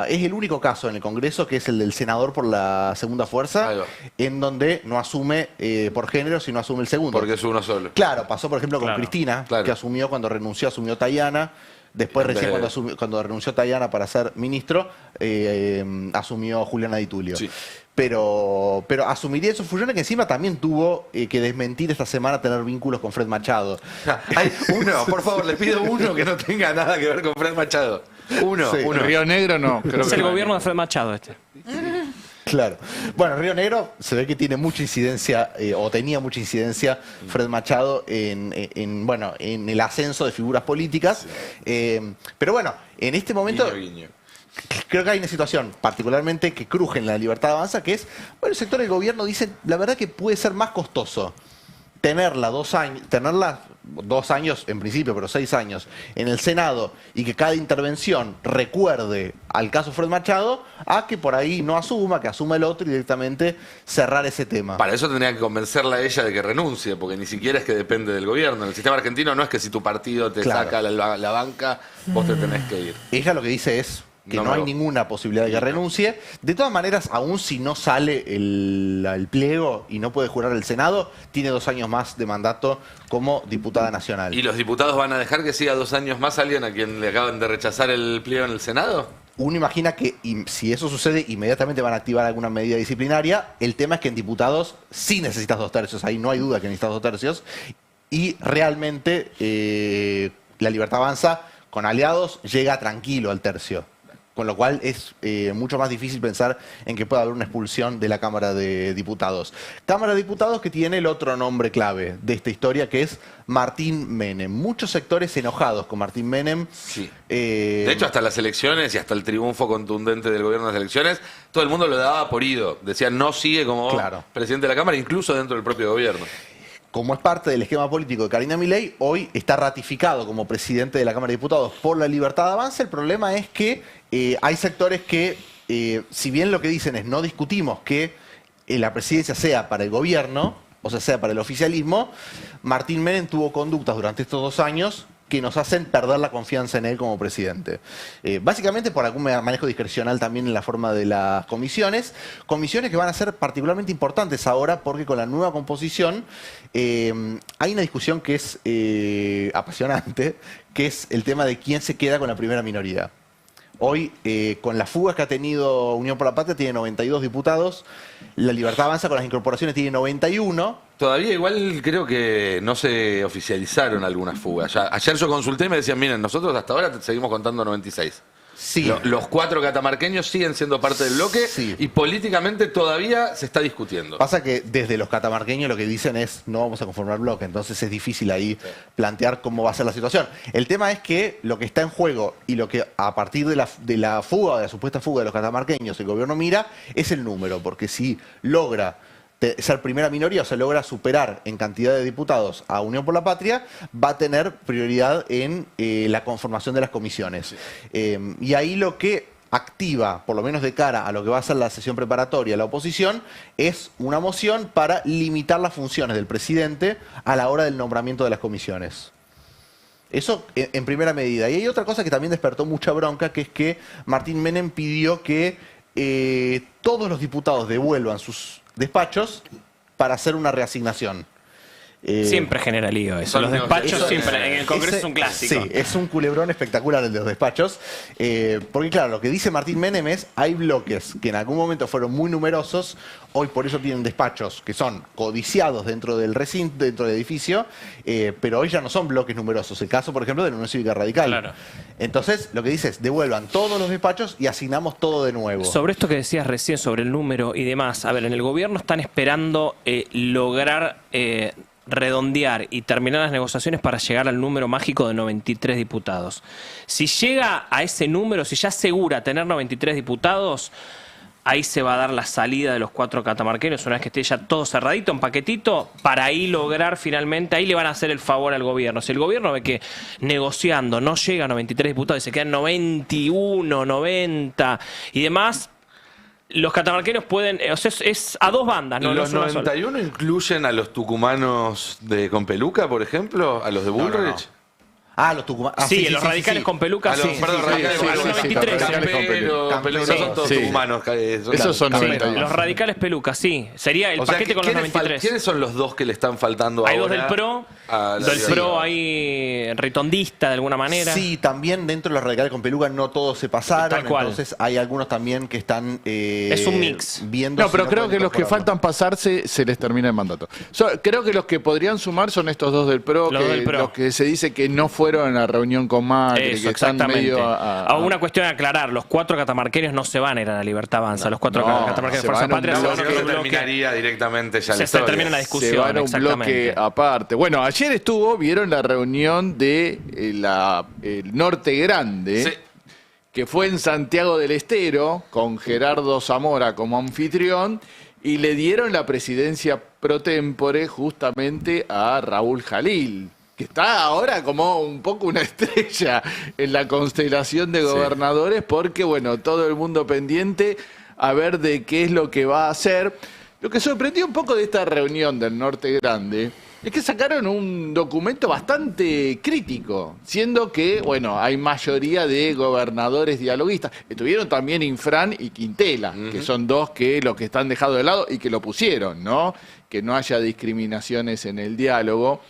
es el único caso en el Congreso que es el del senador por la segunda fuerza, Ahí va. en donde no asume por género, sino asume el segundo. Porque es uno solo. Claro, pasó por ejemplo con Claro, Cristina, claro. que asumió cuando renunció, asumió Tayana. Después recién cuando renunció Tayana para ser ministro, asumió Juliana Di Tulio. Sí. Pero asumiría eso Fullone, que encima también tuvo que desmentir esta semana tener vínculos con Fred Machado. Hay uno, por favor, le pido uno que no tenga nada que ver con Fred Machado. Uno, Sí. uno. Río Negro no. Creo Es que el no hay. gobierno de Fred Machado este. Claro. Bueno, Río Negro se ve que tiene mucha incidencia, o tenía mucha incidencia, Fred Machado bueno, en el ascenso de figuras políticas. Pero bueno, en este momento Guiño, guiño. creo que hay una situación particularmente que cruje en la Libertad Avanza, que es, bueno, el sector del gobierno dice, la verdad que puede ser más costoso tenerla 2 años en principio, pero 6 años en el Senado y que cada intervención recuerde al caso Fred Machado, a que por ahí no asuma, que asuma el otro y directamente cerrar ese tema. Para eso tendría que convencerla a ella de que renuncie, porque ni siquiera es que depende del gobierno. En el sistema argentino no es que si tu partido te Claro. saca la banca, vos te tenés que ir. Ella lo que dice es que No no me hay lo- ninguna posibilidad de que renuncie. De todas maneras, aún si no sale el pliego y no puede jurar el Senado, tiene 2 años más de mandato como diputada nacional. ¿Y los diputados van a dejar que siga 2 años más a alguien a quien le acaban de rechazar el pliego en el Senado? Uno imagina que si eso sucede, inmediatamente van a activar alguna medida disciplinaria. El tema es que en diputados sí necesitas 2/3, ahí no hay duda que necesitas 2/3. Y realmente la Libertad Avanza, con aliados, llega tranquilo al tercio. Con lo cual es mucho más difícil pensar en que pueda haber una expulsión de la Cámara de Diputados. Cámara de Diputados que tiene el otro nombre clave de esta historia, que es Martín Menem. Muchos sectores enojados con Martín Menem. Sí. Eh, De hecho, hasta las elecciones y hasta el triunfo contundente del gobierno en las elecciones, todo el mundo lo daba por ido. Decían, no sigue como Claro. presidente de la Cámara, incluso dentro del propio gobierno. como es parte del esquema político de Karina Milei, hoy está ratificado como presidente de la Cámara de Diputados por la Libertad Avanza. El problema es que hay sectores que, si bien lo que dicen es no discutimos que la presidencia sea para el gobierno, o sea para el oficialismo, Martín Menem tuvo conductas durante estos 2 años que nos hacen perder la confianza en él como presidente. Básicamente por algún manejo discrecional también en la forma de las comisiones que van a ser particularmente importantes ahora porque con la nueva composición hay una discusión que es apasionante, que es el tema de quién se queda con la primera minoría. Hoy, con las fugas que ha tenido Unión por la Patria, tiene 92 diputados, la Libertad Avanza con las incorporaciones tiene 91. Todavía igual creo que no se oficializaron algunas fugas. Ayer yo consulté y me decían, miren, nosotros hasta ahora seguimos contando 96. Sí. Los 4 catamarqueños siguen siendo parte del bloque Sí. y políticamente todavía se está discutiendo. Pasa que desde los catamarqueños lo que dicen es no vamos a conformar bloque, entonces es difícil ahí plantear cómo va a ser la situación. El tema es que lo que está en juego y lo que a partir de la fuga, de la supuesta fuga de los catamarqueños, el gobierno mira, es el número, porque si logra ser primera minoría, o sea, logra superar en cantidad de diputados a Unión por la Patria, va a tener prioridad en la conformación de las comisiones. Y ahí lo que activa, por lo menos de cara a lo que va a ser la sesión preparatoria, la oposición, es una moción para limitar las funciones del presidente a la hora del nombramiento de las comisiones. Eso en primera medida. Y hay otra cosa que también despertó mucha bronca, que es que Martín Menem pidió que todos los diputados devuelvan sus despachos para hacer una reasignación. Siempre genera lío eso. Son Los despachos negociaciones. siempre, en el Congreso es un clásico. Sí, es un culebrón espectacular el de los despachos. Porque claro, lo que dice Martín Menem es, hay bloques que en algún momento fueron muy numerosos, hoy por eso tienen despachos que son codiciados dentro del recinto, dentro del edificio, pero hoy ya no son bloques numerosos. El caso, por ejemplo, de la Unión Cívica Radical. Claro. Entonces, lo que dice es, devuelvan todos los despachos y asignamos todo de nuevo. Sobre esto que decías recién, sobre el número y demás, a ver, en el gobierno están esperando lograr redondear y terminar las negociaciones para llegar al número mágico de 93 diputados. Si llega a ese número, si ya asegura tener 93 diputados, ahí se va a dar la salida de los 4 catamarqueños, una vez que esté ya todo cerradito, en paquetito, para ahí lograr finalmente, ahí le van a hacer el favor al gobierno. Si el gobierno ve que negociando no llega a 93 diputados y se quedan 91, 90 y demás, los catamarqueños pueden, o sea, es a 2 bandas, no ¿Los es una sola. 91 incluyen a los tucumanos con peluca, por ejemplo? ¿A los de Bullrich? Ah, los tucumanos. Sí, los radicales con peluca, A los, sí. perdón, radicales sí, con sí, peluca. sí, 93. radicales con peluca. Camperos, no son todos Sí. tucumanos. Esos son Sí, 91. los radicales peluca, sí. Sería el O sea, paquete con los ¿quiénes 93. ¿quiénes son los 2 que le están faltando Hay 2 ahora? del PRO, a la del Libertad? PRO ahí retondista de alguna manera. Sí, también dentro de los radicales con peluca no todos se pasaron, Tal cual. entonces hay algunos también que están Es un mix. viendo No, si pero creo pueden que los que incorporarlo. faltan pasarse se les termina el mandato. Creo que los que podrían sumar son estos 2 del PRO, Los del PRO. los que se dice que no fueron a la reunión con Macri, Eso, que están exactamente. medio Una cuestión a aclarar, los 4 catamarqueños no se van a ir a la Libertad Avanza, los 4 no, catamarqueños se de Fuerza van a un Patria se bloque. van a No, otro se bloque. terminaría directamente ya la Se historia. termina la se discusión, van a un exactamente. bloque aparte. Bueno, ayer vieron la reunión de el Norte Grande, Sí. que fue en Santiago del Estero, con Gerardo Zamora como anfitrión, y le dieron la presidencia pro tempore justamente a Raúl Jalil, que está ahora como un poco una estrella en la constelación de gobernadores, porque, bueno, todo el mundo pendiente a ver de qué es lo que va a hacer. Lo que sorprendió un poco de esta reunión del Norte Grande es que sacaron un documento bastante crítico, siendo que, bueno, hay mayoría de gobernadores dialoguistas. Estuvieron también Infran y Quintela, que son dos que los que están dejados de lado y que lo pusieron, ¿no? Que no haya discriminaciones en el diálogo.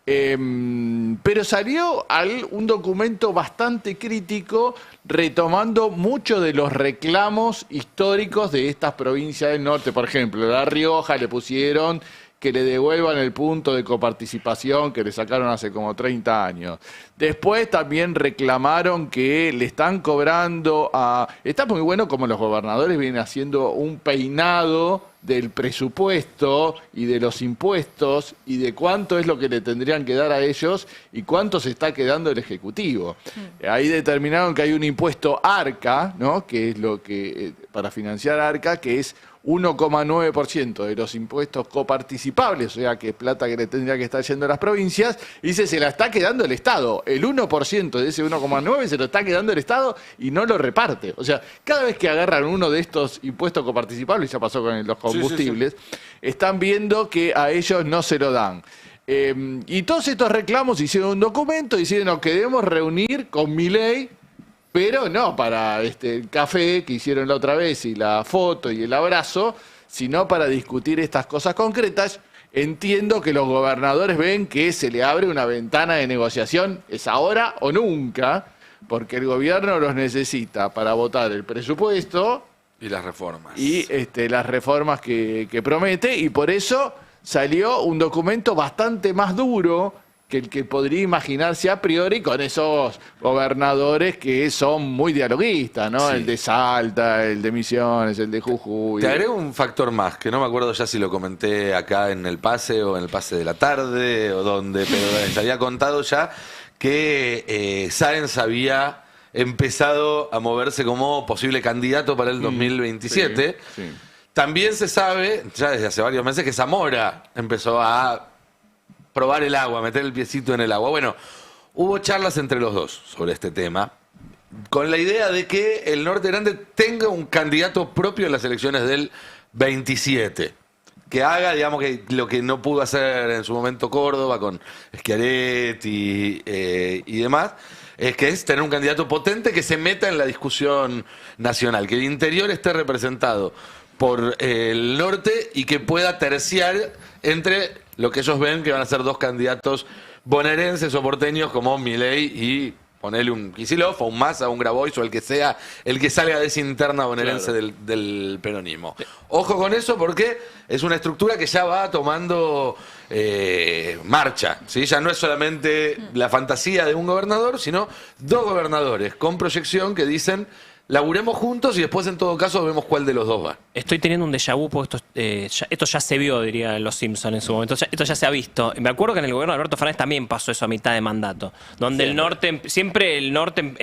Pero salió un documento bastante crítico retomando muchos de los reclamos históricos de estas provincias del norte. Por ejemplo, La Rioja le pusieron que le devuelvan el punto de coparticipación que le sacaron hace como 30 años. Después también reclamaron que le están cobrando a... Está muy bueno como los gobernadores vienen haciendo un peinado del presupuesto y de los impuestos y de cuánto es lo que le tendrían que dar a ellos y cuánto se está quedando el Ejecutivo. Ahí determinaron que hay un impuesto ARCA, ¿no? Que es lo que para financiar ARCA, que es 1,9% de los impuestos coparticipables, o sea que es plata que le tendría que estar yendo a las provincias, y se la está quedando el Estado. El 1% de ese 1,9% se lo está quedando el Estado y no lo reparte. O sea, cada vez que agarran uno de estos impuestos coparticipables, ya pasó con los combustibles, están viendo que a ellos no se lo dan. Y todos estos reclamos hicieron un documento, diciendo nos queremos reunir con Milei, pero no para el café que hicieron la otra vez y la foto y el abrazo, sino para discutir estas cosas concretas. Entiendo que los gobernadores ven que se le abre una ventana de negociación, es ahora o nunca, porque el gobierno los necesita para votar el presupuesto Y las reformas. y las reformas que promete, y por eso salió un documento bastante más duro que el que podría imaginarse a priori con esos gobernadores que son muy dialoguistas, ¿no? Sí. El de Salta, el de Misiones, el de Jujuy. Te agrego un factor más, que no me acuerdo ya si lo comenté acá en el pase o en el pase de la tarde o donde, pero les había contado ya que Sáenz había empezado a moverse como posible candidato para el 2027. Sí, sí. También se sabe, ya desde hace varios meses, que Zamora empezó a probar el agua, meter el piecito en el agua. Bueno, hubo charlas entre los dos sobre este tema, con la idea de que el Norte Grande tenga un candidato propio en las elecciones del 27. Que haga, digamos, que lo que no pudo hacer en su momento Córdoba con Schiaretti y demás, que es tener un candidato potente que se meta en la discusión nacional, que el interior esté representado por el norte y que pueda terciar entre lo que ellos ven que van a ser dos candidatos bonaerenses o porteños como Milei y ponerle un Kicillof o un Massa o un Grabois o el que sea, el que salga de esa interna bonaerense del peronismo. Ojo con eso porque es una estructura que ya va tomando marcha, ¿sí? Ya no es solamente la fantasía de un gobernador, sino dos gobernadores con proyección que dicen laburemos juntos y después en todo caso vemos cuál de los dos va. Estoy teniendo un déjà vu, porque esto ya se vio, diría Los Simpsons en su momento. Esto ya se ha visto. Me acuerdo que en el gobierno de Alberto Fernández también pasó eso a mitad de mandato, donde siempre el norte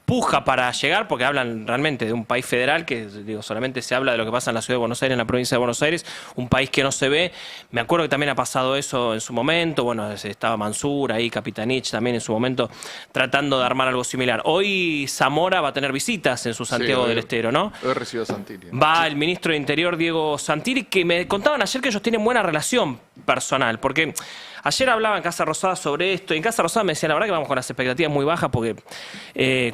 puja para llegar, porque hablan realmente de un país federal que, digo, solamente se habla de lo que pasa en la ciudad de Buenos Aires, en la provincia de Buenos Aires, un país que no se ve. Me acuerdo que también ha pasado eso en su momento. Bueno, estaba Mansur ahí, Capitanich también en su momento tratando de armar algo similar. Hoy Zamora va a tener visitas en su Santiago del Estero, ¿no? Hoy recibió Santilli. Va el ministro de Interior, Diego Santilli, que me contaban ayer que ellos tienen buena relación personal, porque ayer hablaba en Casa Rosada sobre esto, y en Casa Rosada me decían, la verdad que vamos con las expectativas muy bajas, porque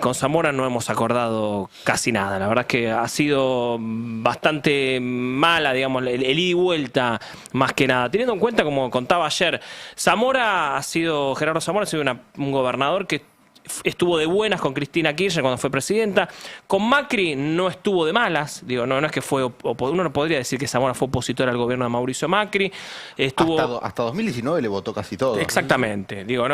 con Zamora no hemos acordado casi nada. La verdad es que ha sido bastante mala, digamos, el ida y vuelta, más que nada. Teniendo en cuenta, como contaba ayer, Gerardo Zamora ha sido un gobernador que estuvo de buenas con Cristina Kirchner cuando fue presidenta. Con Macri no estuvo de malas. Digo, no es que fue... Uno no podría decir que Zamora fue opositor al gobierno de Mauricio Macri. Estuvo... Hasta 2019 le votó casi todo. Exactamente. Digo,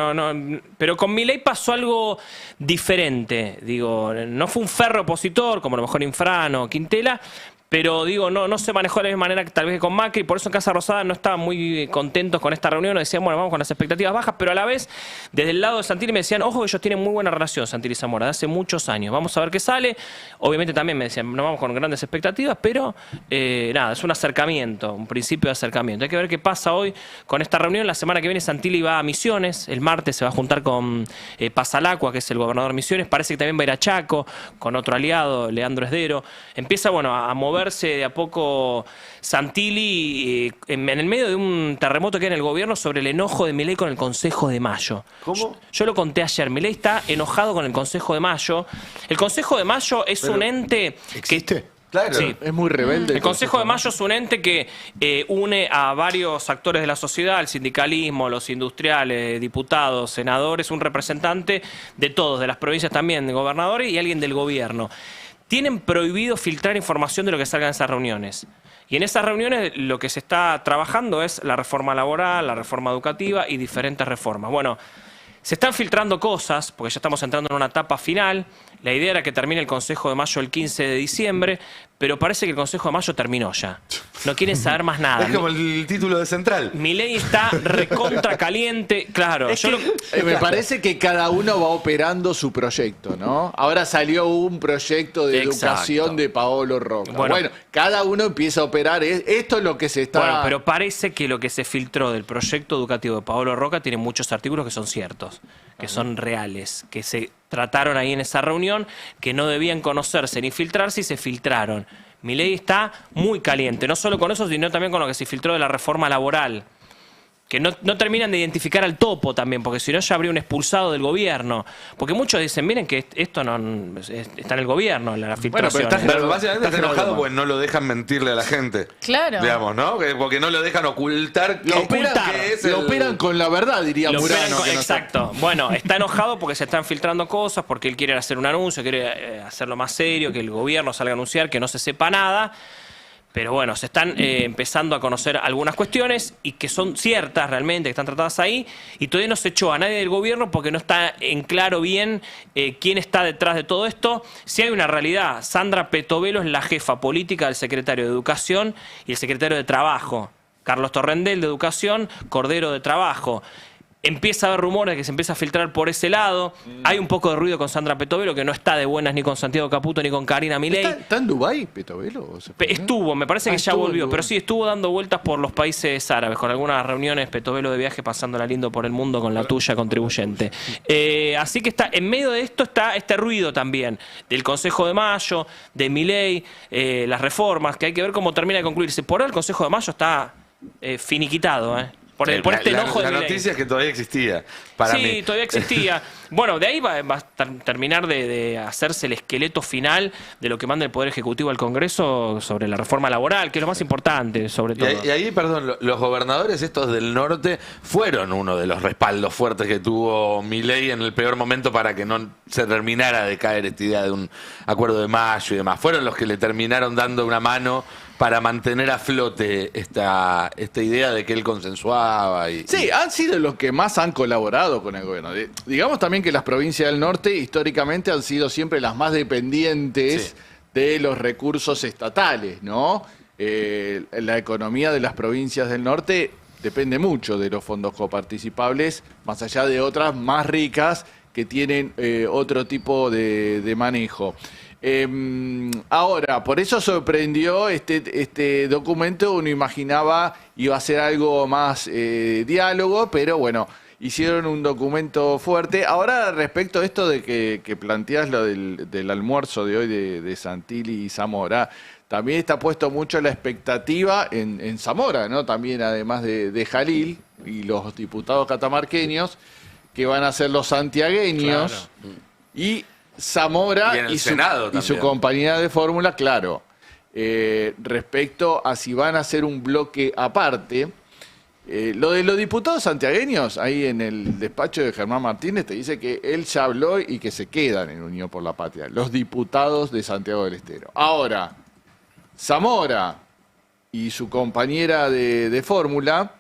pero con Milei pasó algo diferente. Digo, no fue un ferro opositor, como a lo mejor Infrano o Quintela, pero digo, no se manejó de la misma manera que tal vez con Macri, por eso en Casa Rosada no estaban muy contentos con esta reunión, decían, bueno, vamos con las expectativas bajas, pero a la vez, desde el lado de Santilli me decían, ojo, ellos tienen muy buena relación, Santilli y Zamora, de hace muchos años, vamos a ver qué sale. Obviamente también me decían, no vamos con grandes expectativas, pero nada, es un acercamiento, un principio de acercamiento. Hay que ver qué pasa hoy con esta reunión. La semana que viene Santilli va a Misiones, el martes se va a juntar con Pasalacqua, que es el gobernador de Misiones, parece que también va a ir a Chaco, con otro aliado, Leandro Esdero. Empieza, bueno, a moverse de a poco Santilli en el medio de un terremoto que hay en el gobierno sobre el enojo de Milei con el Consejo de Mayo. ¿Cómo? Yo lo conté ayer. Milei está enojado con el Consejo de Mayo. El Consejo de Mayo es un ente ¿Existe? Claro. Sí. Es muy rebelde. El Consejo de Mayo es un ente que une a varios actores de la sociedad, el sindicalismo, los industriales, diputados, senadores, un representante de todos, de las provincias también, de gobernadores y alguien del gobierno. Tienen prohibido filtrar información de lo que salga en esas reuniones. Y en esas reuniones lo que se está trabajando es la reforma laboral, la reforma educativa y diferentes reformas. Bueno, se están filtrando cosas, porque ya estamos entrando en una etapa final. La idea era que termine el Consejo de Mayo el 15 de diciembre, pero parece que el Consejo de Mayo terminó ya. No quieren saber más nada. Es como el título de Central. Milei está recontra caliente. Claro, Me parece que cada uno va operando su proyecto, ¿no? Ahora salió un proyecto de Exacto. educación de Paolo Roca. Bueno. Bueno, cada uno empieza a operar. Esto es lo que se está... Bueno, pero parece que lo que se filtró del proyecto educativo de Paolo Roca tiene muchos artículos que son ciertos, que son reales, que se trataron ahí en esa reunión, que no debían conocerse ni filtrarse y se filtraron. Milei está muy caliente, no solo con eso, sino también con lo que se filtró de la reforma laboral. Que no terminan de identificar al topo también, porque si no ya habría un expulsado del gobierno. Porque muchos dicen, miren que esto no está en el gobierno, la filtración. Pero básicamente está enojado porque no lo dejan mentirle a la gente. Claro. Digamos, ¿no? Porque no lo dejan ocultar. Lo operan con la verdad, diría Lo Murano. operan con- que no sé. exacto. Bueno, está enojado porque se están filtrando cosas, porque él quiere hacer un anuncio, quiere hacerlo más serio, que el gobierno salga a anunciar, que no se sepa nada. Pero bueno, se están empezando a conocer algunas cuestiones y que son ciertas realmente, que están tratadas ahí, y todavía no se echó a nadie del gobierno porque no está en claro bien quién está detrás de todo esto. Si hay una realidad, Sandra Petovelo es la jefa política del secretario de Educación y el secretario de Trabajo. Carlos Torrendel de Educación, Cordero de Trabajo. Empieza a haber rumores de que se empieza a filtrar por ese lado. Hay un poco de ruido con Sandra Petovelo, que no está de buenas ni con Santiago Caputo ni con Karina Milei. ¿Está en Dubái, Petovelo? ¿O se fue? Estuvo, me parece que ya estuvo en volvió, Dubái. pero sí, estuvo dando vueltas por los países árabes, con algunas reuniones, Petovelo de viaje, pasándola lindo por el mundo con la tuya, contribuyente. Así que está en medio de esto está este ruido también, del Consejo de Mayo, de Milei, las reformas, que hay que ver cómo termina de concluirse. Por ahora el Consejo de Mayo está finiquitado, por este enojo de La Milei. noticia es que todavía existía. Para Sí, mí. todavía existía. Bueno, de ahí va a terminar de hacerse el esqueleto final de lo que manda el Poder Ejecutivo al Congreso sobre la reforma laboral, que es lo más importante, sobre todo. Y ahí, perdón, los gobernadores estos del norte fueron uno de los respaldos fuertes que tuvo Milei en el peor momento para que no se terminara de caer esta idea de un acuerdo de Mayo y demás. Fueron los que le terminaron dando una mano para mantener a flote esta idea de que él consensuaba. Sí, han sido los que más han colaborado con el gobierno. Digamos también que las provincias del norte históricamente han sido siempre las más dependientes de los recursos estatales, ¿no? La economía de las provincias del norte depende mucho de los fondos coparticipables, más allá de otras más ricas que tienen otro tipo de manejo. Ahora, por eso sorprendió este documento. Uno imaginaba iba a ser algo más diálogo, pero bueno, hicieron un documento fuerte. Ahora, respecto a esto de que planteas lo del almuerzo de hoy de Santilli y Zamora, también está puesto mucho la expectativa en Zamora, ¿no? También, además de Jalil y los diputados catamarqueños, que van a ser los santiagueños. Claro. Y Zamora Y en el y Senado su también. compañía de fórmula, claro. Respecto a si van a hacer un bloque aparte, Lo de los diputados santiagueños, ahí en el despacho de Germán Martínez, te dice que él ya habló y que se quedan en Unión por la Patria, los diputados de Santiago del Estero. Ahora, Zamora y su compañera de fórmula,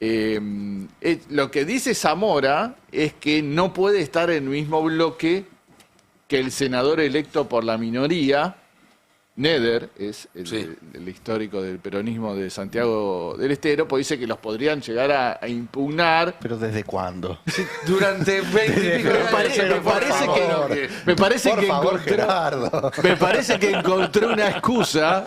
lo que dice Zamora es que no puede estar en el mismo bloque que el senador electo por la minoría. Neder es el histórico del peronismo de Santiago del Estero, pues dice que los podrían llegar a impugnar. ¿Pero desde cuándo? Durante 20 y pico de años. Me parece que encontró una excusa.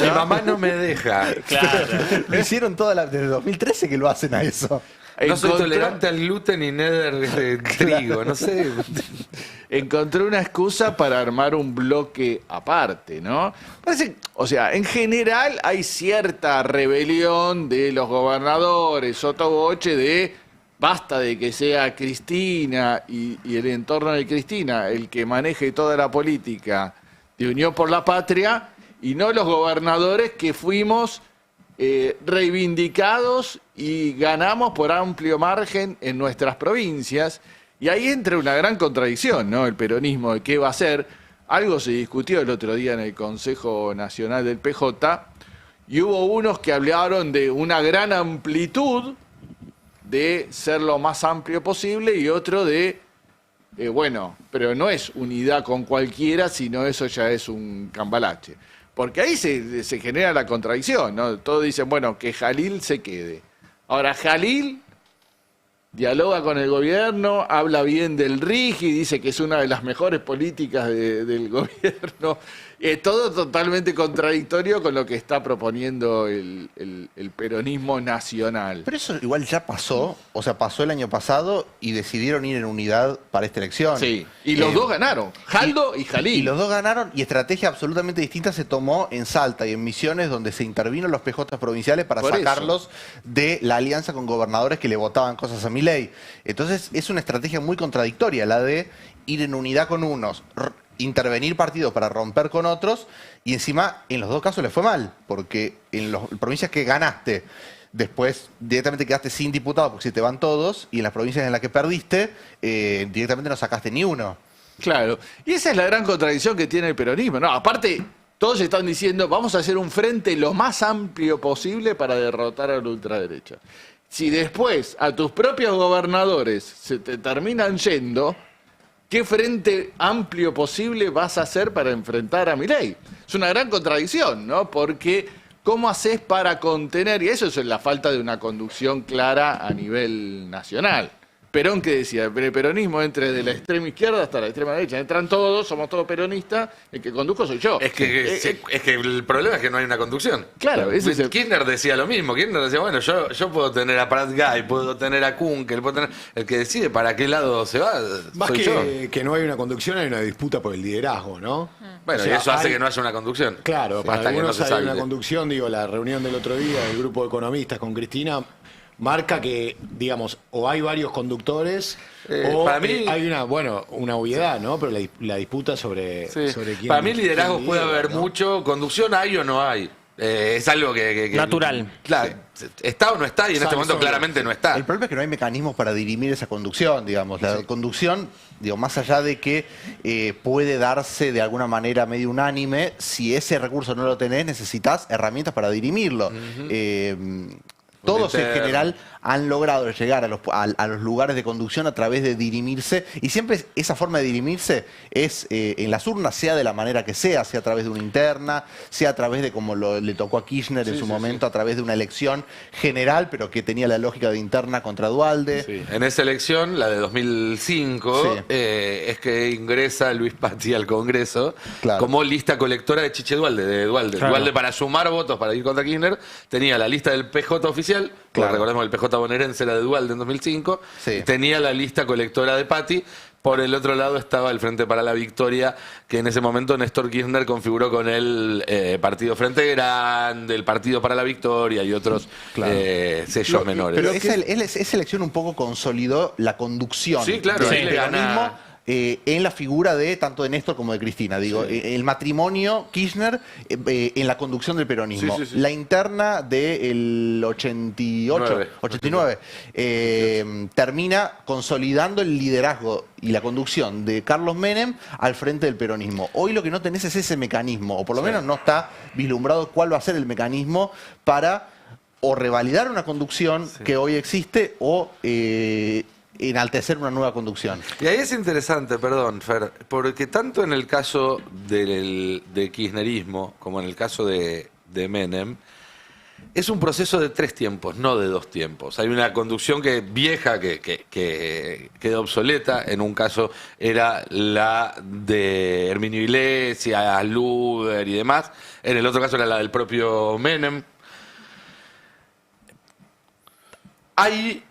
Mi mamá no me deja. Claro. Lo hicieron desde 2013 que lo hacen a eso. No soy Encontró- tolerante al gluten y Neder de trigo, no sé. Encontró una excusa para armar un bloque aparte, ¿no? Parece, o sea, en general hay cierta rebelión de los gobernadores, sotoboche de basta de que sea Cristina y el entorno de Cristina el que maneje toda la política de Unión por la Patria y no los gobernadores que fuimos reivindicados y ganamos por amplio margen en nuestras provincias. Y ahí entra una gran contradicción, ¿no? El peronismo de qué va a hacer. Algo se discutió el otro día en el Consejo Nacional del PJ y hubo unos que hablaron de una gran amplitud de ser lo más amplio posible y otro de, bueno, pero no es unidad con cualquiera, sino eso ya es un cambalache. Porque ahí se genera la contradicción, ¿no? Todos dicen, bueno, que Jalil se quede. Ahora, Jalil dialoga con el gobierno, habla bien del RIG y dice que es una de las mejores políticas del gobierno. Todo totalmente contradictorio con lo que está proponiendo el peronismo nacional. Pero eso igual ya pasó, o sea, pasó el año pasado y decidieron ir en unidad para esta elección. Sí, y los dos ganaron, Jaldo y Jalil. Y los dos ganaron y estrategia absolutamente distinta se tomó en Salta y en Misiones, donde se intervino los PJ provinciales para Por eso. sacarlos de la alianza con gobernadores que le votaban cosas a Milei. Entonces es una estrategia muy contradictoria la de ir en unidad con unos, intervenir partidos para romper con otros y encima en los dos casos les fue mal, porque en las provincias que ganaste después directamente quedaste sin diputados porque se te van todos y en las provincias en las que perdiste directamente no sacaste ni uno. Claro, y esa es la gran contradicción que tiene el peronismo. No, aparte, todos están diciendo, vamos a hacer un frente lo más amplio posible para derrotar a la ultraderecha. Si después a tus propios gobernadores se te terminan yendo, ¿qué frente amplio posible vas a hacer para enfrentar a Milei? Es una gran contradicción, ¿no? Porque ¿cómo haces para contener? Y eso es la falta de una conducción clara a nivel nacional. Perón, que decía, el peronismo entre de la extrema izquierda hasta la extrema derecha. Entran todos, somos todos peronistas, el que conduzco soy yo. Es que el problema es que no hay una conducción. Claro, ese es el... Kirchner decía lo mismo. Kirchner decía, bueno, yo puedo tener a Prat Guy, puedo tener a Kunkel, puedo tener... El que decide para qué lado se va Más soy yo. que no hay una conducción, hay una disputa por el liderazgo, ¿no? Bueno, O sea, y eso hace hay- que no haya una conducción. Claro, para Hasta que no algunos se hay salte. una conducción, digo, la reunión del otro día del grupo de economistas con Cristina marca que, digamos, o hay varios conductores o para mí- hay una obviedad, ¿no? Pero la disputa sobre quién. Para mí liderazgo quién puede lidera, haber ¿no? mucho, conducción hay o no hay. Es algo que Natural. Claro, está o no está y en este Sale momento solo. claramente no está. El problema es que no hay mecanismos para dirimir esa conducción, digamos. La conducción, digo, más allá de que puede darse de alguna manera medio unánime, si ese recurso no lo tenés, necesitas herramientas para dirimirlo. Todos en Interno. general han logrado llegar a los lugares de conducción a través de dirimirse y siempre esa forma de dirimirse es en las urnas, sea de la manera que sea a través de una interna, sea a través de como le tocó a Kirchner en su momento, a través de una elección general, pero que tenía la lógica de interna contra Duhalde. Sí. En esa elección, la de 2005, Sí. es que ingresa Luis Patti al Congreso Claro. como lista colectora de Chiche Duhalde, de Duhalde. Claro. Duhalde, para sumar votos para ir contra Kirchner, tenía la lista del PJ oficial, porque Claro. recordemos que el PJ bonaerense era de Duhalde en 2005, Sí. y tenía la lista colectora de Patti. Por el otro lado estaba el Frente para la Victoria, que en ese momento Néstor Kirchner configuró con el Partido Frente Grande, el Partido para la Victoria y otros sellos menores. Pero esa elección un poco consolidó la conducción Sí, claro, del ahí le peronismo gana en la figura de tanto de Néstor como de Cristina. Digo, el matrimonio Kirchner en la conducción del peronismo. Sí. La interna del 89 termina consolidando el liderazgo y la conducción de Carlos Menem al frente del peronismo. Hoy lo que no tenés es ese mecanismo, o por lo menos no está vislumbrado cuál va a ser el mecanismo para o revalidar una conducción que hoy existe o enaltecer una nueva conducción. Y ahí es interesante, perdón, Fer, porque tanto en el caso de kirchnerismo como en el caso de Menem, es un proceso de 3 tiempos, no de 2 tiempos. Hay una conducción vieja que queda obsoleta. En un caso era la de Herminio Iglesias, Luder y demás. En el otro caso era la del propio Menem. Hay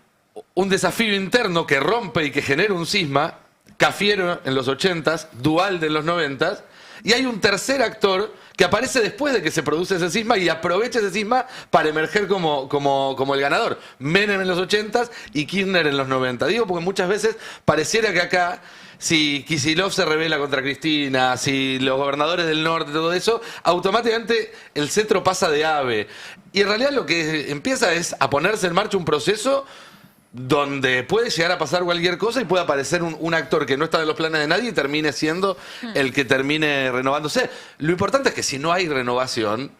un desafío interno que rompe y que genera un cisma, Cafiero en los 80s, Duhalde en los 90s, y hay un tercer actor que aparece después de que se produce ese cisma y aprovecha ese cisma para emerger como el ganador. Menem en los 80s y Kirchner en los 90. Digo porque muchas veces pareciera que acá, si Kicillof se rebela contra Cristina, si los gobernadores del norte, todo eso, automáticamente el cetro pasa de ave. Y en realidad lo que empieza es a ponerse en marcha un proceso donde puede llegar a pasar cualquier cosa y puede aparecer un actor que no está en los planes de nadie y termine siendo el que termine renovándose. Lo importante es que si no hay renovación,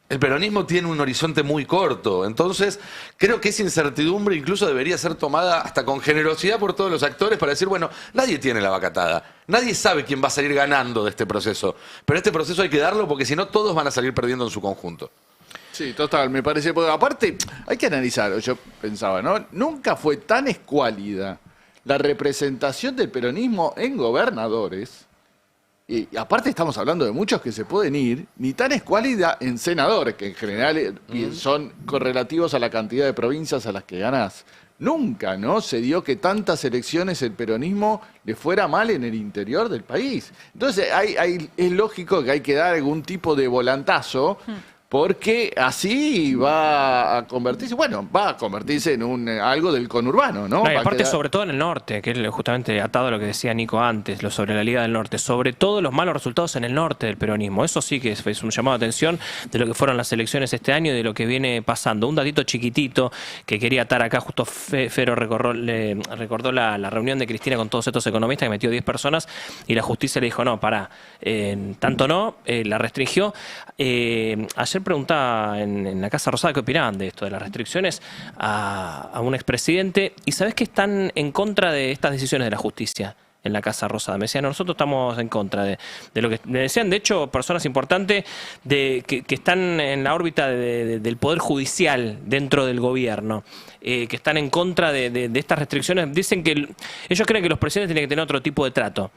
el peronismo tiene un horizonte muy corto. Entonces, creo que esa incertidumbre incluso debería ser tomada hasta con generosidad por todos los actores para decir, bueno, nadie tiene la vaca atada. Nadie sabe quién va a salir ganando de este proceso. Pero este proceso hay que darlo porque si no, todos van a salir perdiendo en su conjunto. Sí, total, me parece. Porque aparte, hay que analizar, yo pensaba, ¿no? Nunca fue tan escuálida la representación del peronismo en gobernadores, y aparte estamos hablando de muchos que se pueden ir, ni tan escuálida en senadores, que en general son correlativos a la cantidad de provincias a las que ganás. Nunca, ¿no? Se dio que tantas elecciones el peronismo le fuera mal en el interior del país. Entonces, es lógico que hay que dar algún tipo de volantazo, porque así va a convertirse, en algo del conurbano, ¿no? No, y aparte, sobre todo en el norte, que es justamente atado a lo que decía Nico antes, sobre la Liga del Norte, sobre todo los malos resultados en el norte del peronismo. Eso sí que es un llamado de atención de lo que fueron las elecciones este año y de lo que viene pasando. Un datito chiquitito que quería atar acá, justo Fero recordó la reunión de Cristina con todos estos economistas, que metió 10 personas, y la justicia le dijo, no, pará, tanto no, la restringió. Ayer preguntaba en la Casa Rosada qué opinaban de esto, de las restricciones a un expresidente, y sabés que están en contra de estas decisiones de la justicia en la Casa Rosada. Me decían, nosotros estamos en contra de lo que me decían, de hecho, personas importantes que están en la órbita del Poder Judicial dentro del gobierno, que están en contra de estas restricciones. Dicen que ellos creen que los presidentes tienen que tener otro tipo de trato.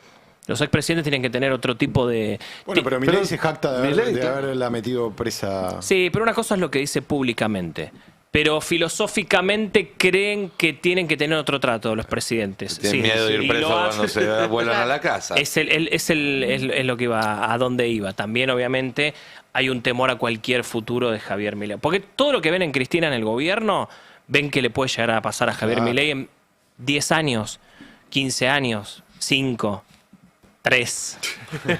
Los expresidentes tienen que tener otro tipo de... Bueno, pero Milei se jacta de haberla metido presa. Sí, pero una cosa es lo que dice públicamente. Pero filosóficamente creen que tienen que tener otro trato los presidentes. Tienen miedo de ir preso cuando se vuelvan a la casa. Es lo que iba, a dónde iba. También, obviamente, hay un temor a cualquier futuro de Javier Milei. Porque todo lo que ven en Cristina en el gobierno, ven que le puede llegar a pasar a Javier Milei en 10 años, 15 años, 5... 3.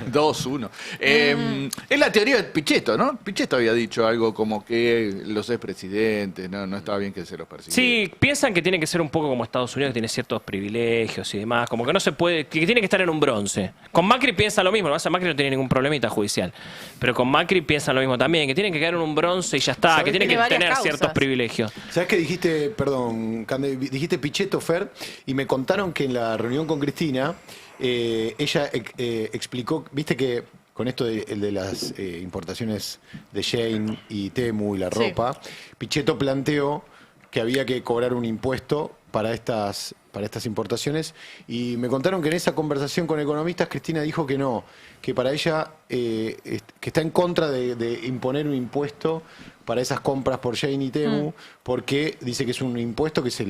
2, 1. Es la teoría de Pichetto, ¿no? Pichetto había dicho algo como que los expresidentes no estaba bien que se los persiguieran. Sí, piensan que tiene que ser un poco como Estados Unidos, que tiene ciertos privilegios y demás, como que no se puede, que tiene que estar en un bronce. Con Macri piensa lo mismo, lo que pasa es que Macri no tiene ningún problemita judicial, pero con Macri piensan lo mismo también, que tienen que quedar en un bronce y ya está, que tienen que tener ciertos privilegios. ¿Sabes qué dijiste, perdón, Cande, dijiste Pichetto, Fer, y me contaron que en la reunión con Cristina, ella explicó, viste que con esto de las importaciones de Shein y Temu y la ropa, Pichetto planteó que había que cobrar un impuesto para estas importaciones, y me contaron que en esa conversación con economistas Cristina dijo que no, que para ella que está en contra de imponer un impuesto para esas compras por Shein y Temu, porque dice que es un impuesto que se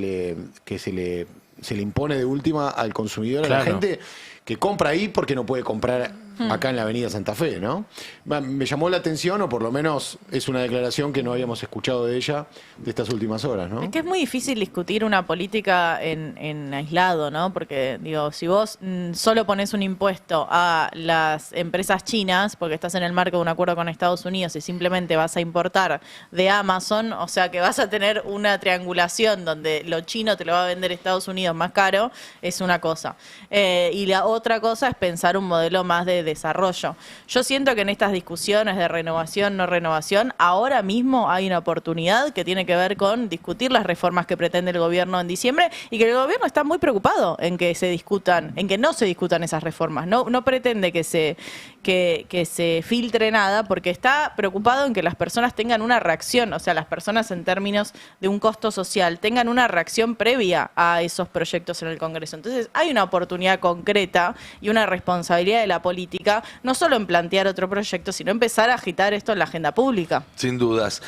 le impone de última al consumidor, a la gente que compra ahí porque no puede comprar acá en la avenida Santa Fe, ¿no? Me llamó la atención, o por lo menos es una declaración que no habíamos escuchado de ella de estas últimas horas, ¿no? Es que es muy difícil discutir una política en aislado, ¿no? Porque, digo, si vos solo pones un impuesto a las empresas chinas, porque estás en el marco de un acuerdo con Estados Unidos y simplemente vas a importar de Amazon, o sea que vas a tener una triangulación donde lo chino te lo va a vender Estados Unidos más caro, es una cosa. Y la otra cosa es pensar un modelo más de desarrollo. Yo siento que en estas discusiones de renovación, no renovación, ahora mismo hay una oportunidad que tiene que ver con discutir las reformas que pretende el gobierno en diciembre y que el gobierno está muy preocupado en que se discutan, en que no se discutan esas reformas. No pretende que se filtre nada porque está preocupado en que las personas tengan una reacción, o sea, las personas en términos de un costo social tengan una reacción previa a esos proyectos en el Congreso. Entonces, hay una oportunidad concreta y una responsabilidad de la política, no solo en plantear otro proyecto, sino empezar a agitar esto en la agenda pública. Sin dudas.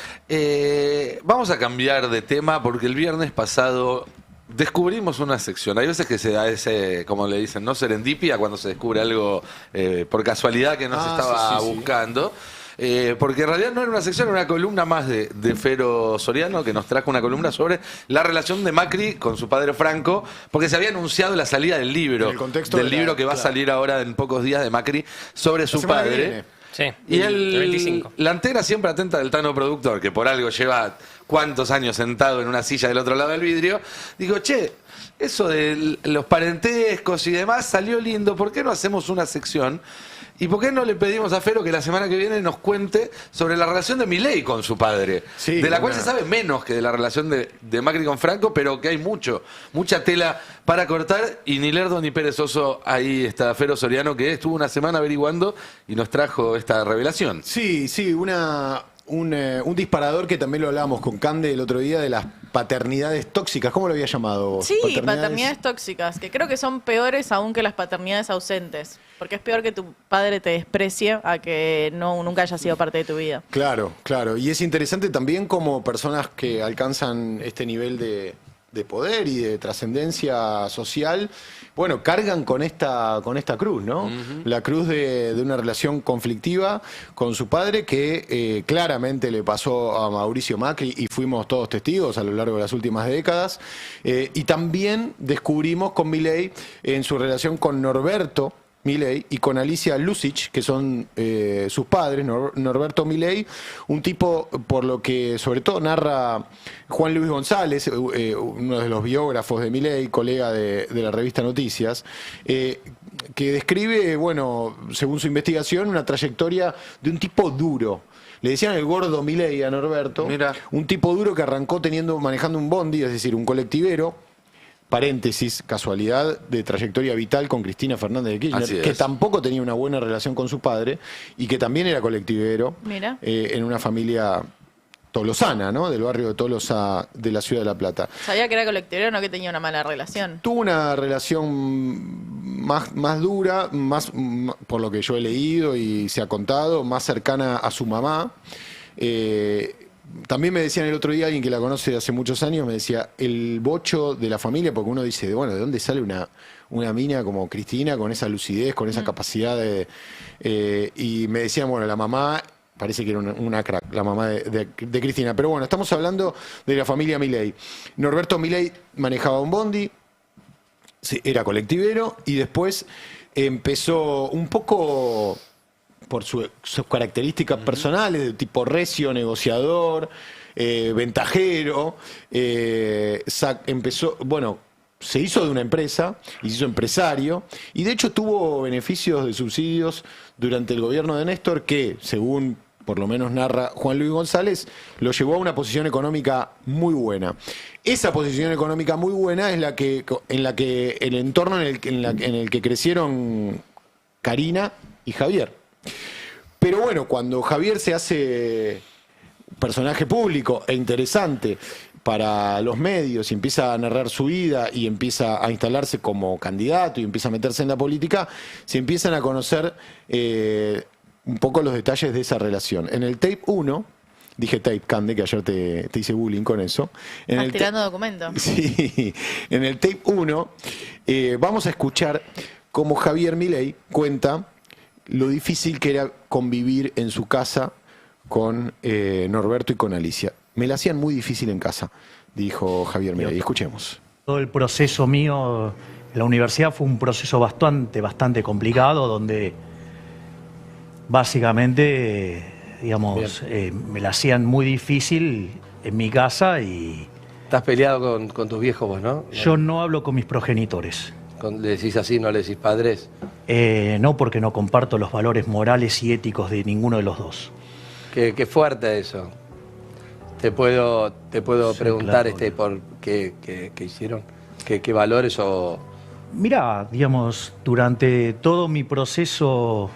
Vamos a cambiar de tema porque el viernes pasado descubrimos una sección. Hay veces que se da ese, como le dicen, no serendipia, cuando se descubre algo por casualidad que no se estaba buscando. Porque en realidad no era una sección, era una columna más de Fero Soriano, que nos trajo una columna sobre la relación de Macri con su padre Franco, porque se había anunciado la salida del libro, En el contexto de libro que va a salir ahora en pocos días de Macri sobre su semana que padre. viene. Sí, Y el 25. la antena siempre atenta del Tano productor, que por algo lleva cuántos años sentado en una silla del otro lado del vidrio, digo, che, eso de los parentescos y demás salió lindo, ¿por qué no hacemos una sección? ¿Y por qué no le pedimos a Fero que la semana que viene nos cuente sobre la relación de Milei con su padre? Sí, de la cual se sabe menos que de la relación de Macri con Franco, pero que hay mucha tela para cortar. Y ni Lerdo ni perezoso, ahí está Fero Soriano, que estuvo una semana averiguando y nos trajo esta revelación. Sí, un disparador que también lo hablábamos con Cande el otro día de las paternidades tóxicas. ¿Cómo lo había llamado vos? Sí, paternidades tóxicas, que creo que son peores aún que las paternidades ausentes. Porque es peor que tu padre te desprecie a que nunca haya sido parte de tu vida. Claro, claro. Y es interesante también como personas que alcanzan este nivel de poder y de trascendencia social, bueno, cargan con esta cruz, ¿no? La cruz de una relación conflictiva con su padre que claramente le pasó a Mauricio Macri y fuimos todos testigos a lo largo de las últimas décadas. Y también descubrimos con Milei en su relación con Norberto Milei y con Alicia Lucic, que son sus padres, Norberto Milei, un tipo, por lo que sobre todo narra Juan Luis González, uno de los biógrafos de Milei, colega de la revista Noticias, que describe, bueno, según su investigación, una trayectoria de un tipo duro. Le decían el gordo Milei a Norberto, Mira. un tipo duro que arrancó manejando un bondi, es decir, un colectivero. Paréntesis, casualidad de trayectoria vital con Cristina Fernández de Así Kirchner, es. que tampoco tenía una buena relación con su padre y que también era colectivero. Mira. En una familia tolosana, ¿no? Del barrio de Tolosa de la ciudad de La Plata. Sabía que era colectivero, no que tenía una mala relación. Tuvo una relación más dura, por lo que yo he leído y se ha contado, más cercana a su mamá. También me decían el otro día, alguien que la conoce de hace muchos años, me decía, el bocho de la familia, porque uno dice, bueno, ¿de dónde sale una mina como Cristina con esa lucidez, con esa capacidad de... y me decían, bueno, la mamá parece que era una crack, la mamá de Cristina. Pero bueno, estamos hablando de la familia Milei. Norberto Milei manejaba un bondi, era colectivero y después empezó un poco... por sus características personales, de tipo recio, negociador, ventajero, empezó, bueno, se hizo de una empresa y se hizo empresario, y de hecho tuvo beneficios de subsidios durante el gobierno de Néstor que, según por lo menos narra Juan Luis González, lo llevó a una posición económica muy buena. Esa posición económica muy buena es en la que el entorno en el que crecieron Karina y Javier. Pero bueno, cuando Javier se hace personaje público e interesante para los medios y empieza a narrar su vida y empieza a instalarse como candidato y empieza a meterse en la política, se empiezan a conocer un poco los detalles de esa relación. En el tape 1, dije tape, Cande, que ayer te hice bullying con eso. Estás tirando documentos. Sí, en el tape 1 vamos a escuchar cómo Javier Milei cuenta lo difícil que era convivir en su casa con Norberto y con Alicia. Me la hacían muy difícil en casa, dijo Javier Milei. Escuchemos. Todo el proceso mío en la universidad fue un proceso bastante complicado, donde básicamente, digamos, me la hacían muy difícil en mi casa y... Estás peleado con tus viejos vos, ¿no? Yo no hablo con mis progenitores. ¿Le decís así, no le decís padres? No, porque no comparto los valores morales y éticos de ninguno de los dos. Qué fuerte eso. Te puedo Sí, preguntar claro. por qué hicieron, qué valores o... Mirá, digamos, durante todo mi proceso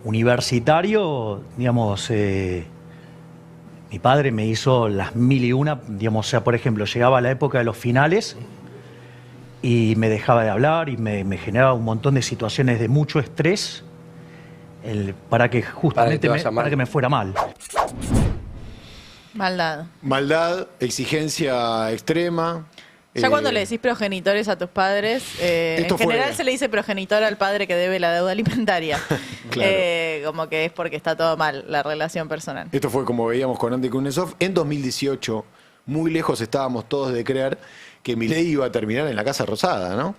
universitario, digamos, mi padre me hizo las mil y una, digamos, o sea, por ejemplo, llegaba la época de los finales y me dejaba de hablar y me generaba un montón de situaciones de mucho estrés para que justamente para que me fuera mal. Maldad. Maldad, exigencia extrema. Ya cuando le decís progenitores a tus padres, en Esto fue- general se le dice progenitor al padre que debe la deuda alimentaria. Claro. Como que es porque está todo mal la relación personal. Esto fue como veíamos con Andy Kuznetsov. En 2018, muy lejos estábamos todos de creer que Milei iba a terminar en la Casa Rosada, ¿no?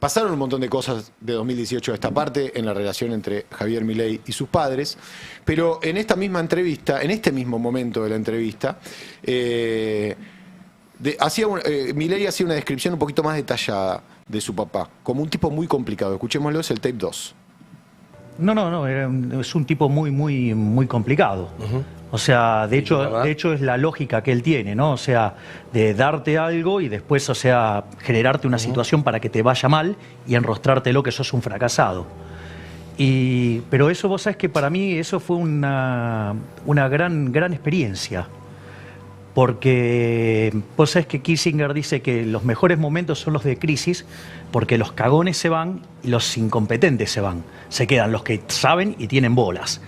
Pasaron un montón de cosas de 2018 a esta parte en la relación entre Javier Milei y sus padres, pero en esta misma entrevista, en este mismo momento de la entrevista, Milei hacía una descripción un poquito más detallada de su papá, como un tipo muy complicado. Escuchémoslo, es el tape 2. No, es un tipo muy complicado. O sea, de hecho es la lógica que él tiene, ¿no? O sea, de darte algo y después, o sea, generarte una situación para que te vaya mal y enrostrártelo que sos un fracasado. Pero eso, vos sabés que para mí eso fue una gran experiencia. Porque vos sabés que Kissinger dice que los mejores momentos son los de crisis, porque los cagones se van y los incompetentes se van. Se quedan los que saben y tienen bolas.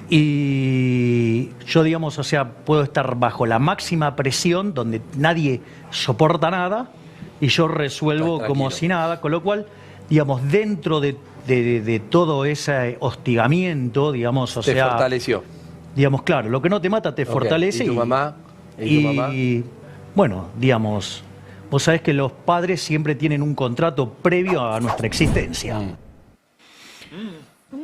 Y yo, digamos, o sea, puedo estar bajo la máxima presión donde nadie soporta nada y yo resuelvo como si nada, con lo cual, digamos, dentro de todo ese hostigamiento, digamos, o sea... Te fortaleció. Digamos, claro, lo que no te mata te fortalece. ¿Y tu mamá? ¿Y tu mamá? Bueno, digamos, vos sabés que los padres siempre tienen un contrato previo a nuestra existencia. Un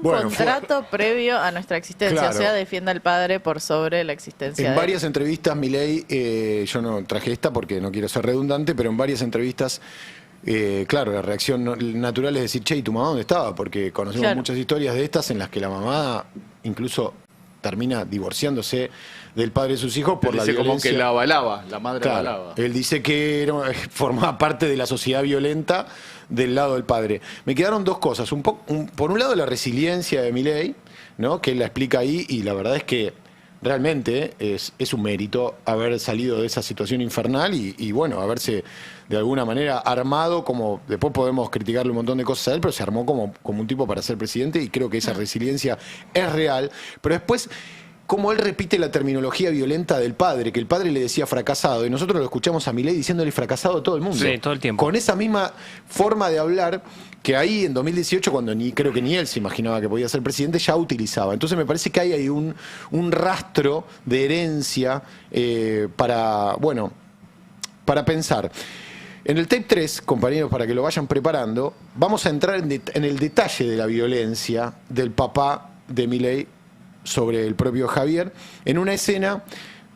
Bueno, contrato previo a nuestra existencia. Claro. O sea, defienda al padre por sobre la existencia En de varias entrevistas, Milei, yo no traje esta porque no quiero ser redundante, pero en varias entrevistas, claro, la reacción natural es decir, che, ¿y tu mamá dónde estaba? Porque conocemos Claro. muchas historias de estas en las que la mamá incluso termina divorciándose del padre de sus hijos por la Dice como violencia. que la avalaba, la madre Claro, avalaba. él dice que formaba parte de la sociedad violenta del lado del padre. Me quedaron dos cosas. Por un lado, la resiliencia de Milei, ¿no? Que él la explica ahí, y la verdad es que realmente es un mérito haber salido de esa situación infernal y bueno, haberse de alguna manera armado, como después podemos criticarle un montón de cosas a él, pero se armó como un tipo para ser presidente y creo que esa resiliencia es real. Pero después, como él repite la terminología violenta del padre, que el padre le decía fracasado, y nosotros lo escuchamos a Milei diciéndole fracasado a todo el mundo. Sí, todo el tiempo. Con esa misma forma de hablar que ahí en 2018, cuando creo que ni él se imaginaba que podía ser presidente, ya utilizaba. Entonces me parece que hay ahí un rastro de herencia para pensar. En el tape 3, compañeros, para que lo vayan preparando, vamos a entrar en el detalle de la violencia del papá de Milei sobre el propio Javier, en una escena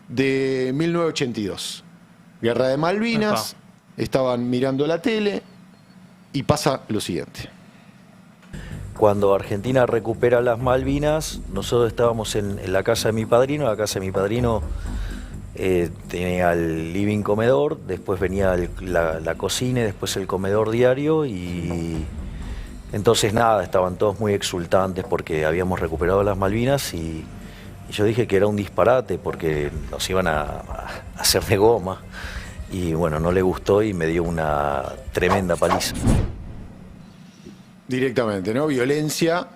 de 1982. Guerra de Malvinas, estaban mirando la tele y pasa lo siguiente. Cuando Argentina recupera las Malvinas, nosotros estábamos en la casa de mi padrino. La casa de mi padrino tenía el living comedor, después venía la cocina y después el comedor diario, y entonces nada, estaban todos muy exultantes porque habíamos recuperado las Malvinas, y yo dije que era un disparate porque nos iban a hacer de goma, y bueno, no le gustó y me dio una tremenda paliza. Directamente, ¿no? Violencia.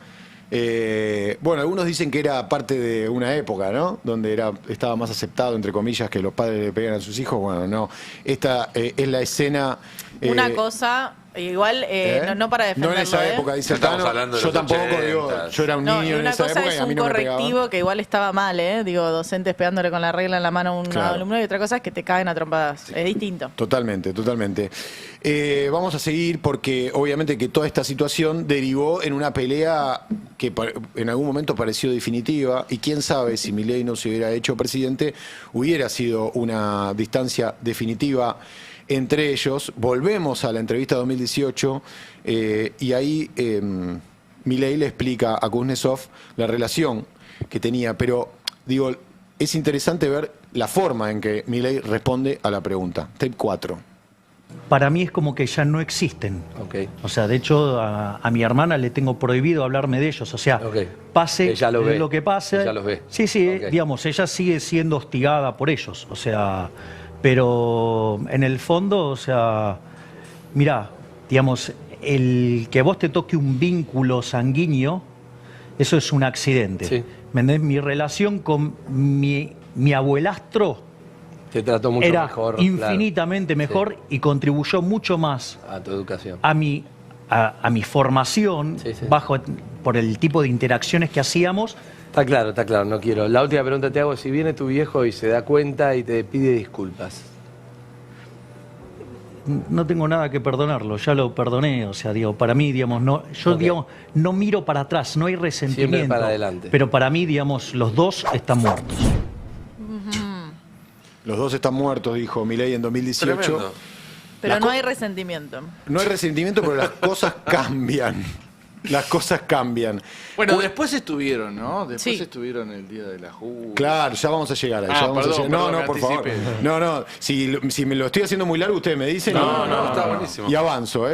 Bueno, algunos dicen que era parte de una época, ¿no? Donde estaba más aceptado, entre comillas, que los padres le pegan a sus hijos. Bueno, no. Esta es la escena. Una cosa Igual, no para defenderlo. No en esa época, dice Estamos Tano. hablando de Yo los tampoco, 80. digo, yo era un No, y niño en una esa cosa época y es a mí un no me pegaban. correctivo que igual estaba mal, digo, docentes pegándole con la regla en la mano a un Claro. alumno, y otra cosa es que te caen a trompadas. Es distinto. Totalmente, totalmente. Vamos a seguir porque obviamente que toda esta situación derivó en una pelea que en algún momento pareció definitiva y quién sabe si Milei no se hubiera hecho presidente, hubiera sido una distancia definitiva entre ellos. Volvemos a la entrevista 2018 y ahí Milei le explica a Kuznetsov la relación que tenía, pero digo, es interesante ver la forma en que Milei responde a la pregunta. Tape 4. Para mí es como que ya no existen. Ok. O sea, de hecho, a mi hermana le tengo prohibido hablarme de ellos. O sea, Ok. pase Ella lo ve. lo que pase. Ella los ve. Sí, sí, Ok. digamos, ella sigue siendo hostigada por ellos. O sea, pero en el fondo, o sea, mirá, digamos, el que a vos te toque un vínculo sanguíneo, eso es un accidente. Sí. ¿Me entendés? Mi relación con mi abuelastro Te trató mucho era mejor. infinitamente claro. mejor y contribuyó mucho más Sí, a tu educación. a mi formación Sí, sí. por el tipo de interacciones que hacíamos. Está claro, no quiero. La última pregunta te hago, si viene tu viejo y se da cuenta y te pide disculpas. No tengo nada que perdonarlo, ya lo perdoné, o sea, digo, para mí, digamos, no, yo Ok. digamos, no miro para atrás, no hay resentimiento. Siempre para adelante. Pero para mí, digamos, los dos están muertos. Los dos están muertos, dijo Milei en 2018. Tremendo. Pero no hay resentimiento. No hay resentimiento, pero las cosas cambian. Las cosas cambian. Bueno, después estuvieron, ¿no? Después Sí. estuvieron el día de la Juventud. Claro, ya vamos a llegar ahí. Ah, ya vamos perdón, a llegar. perdón, No, me por favor. anticipé. No. Si me lo estoy haciendo muy largo, ustedes me dicen. No, está buenísimo. Y avanzo,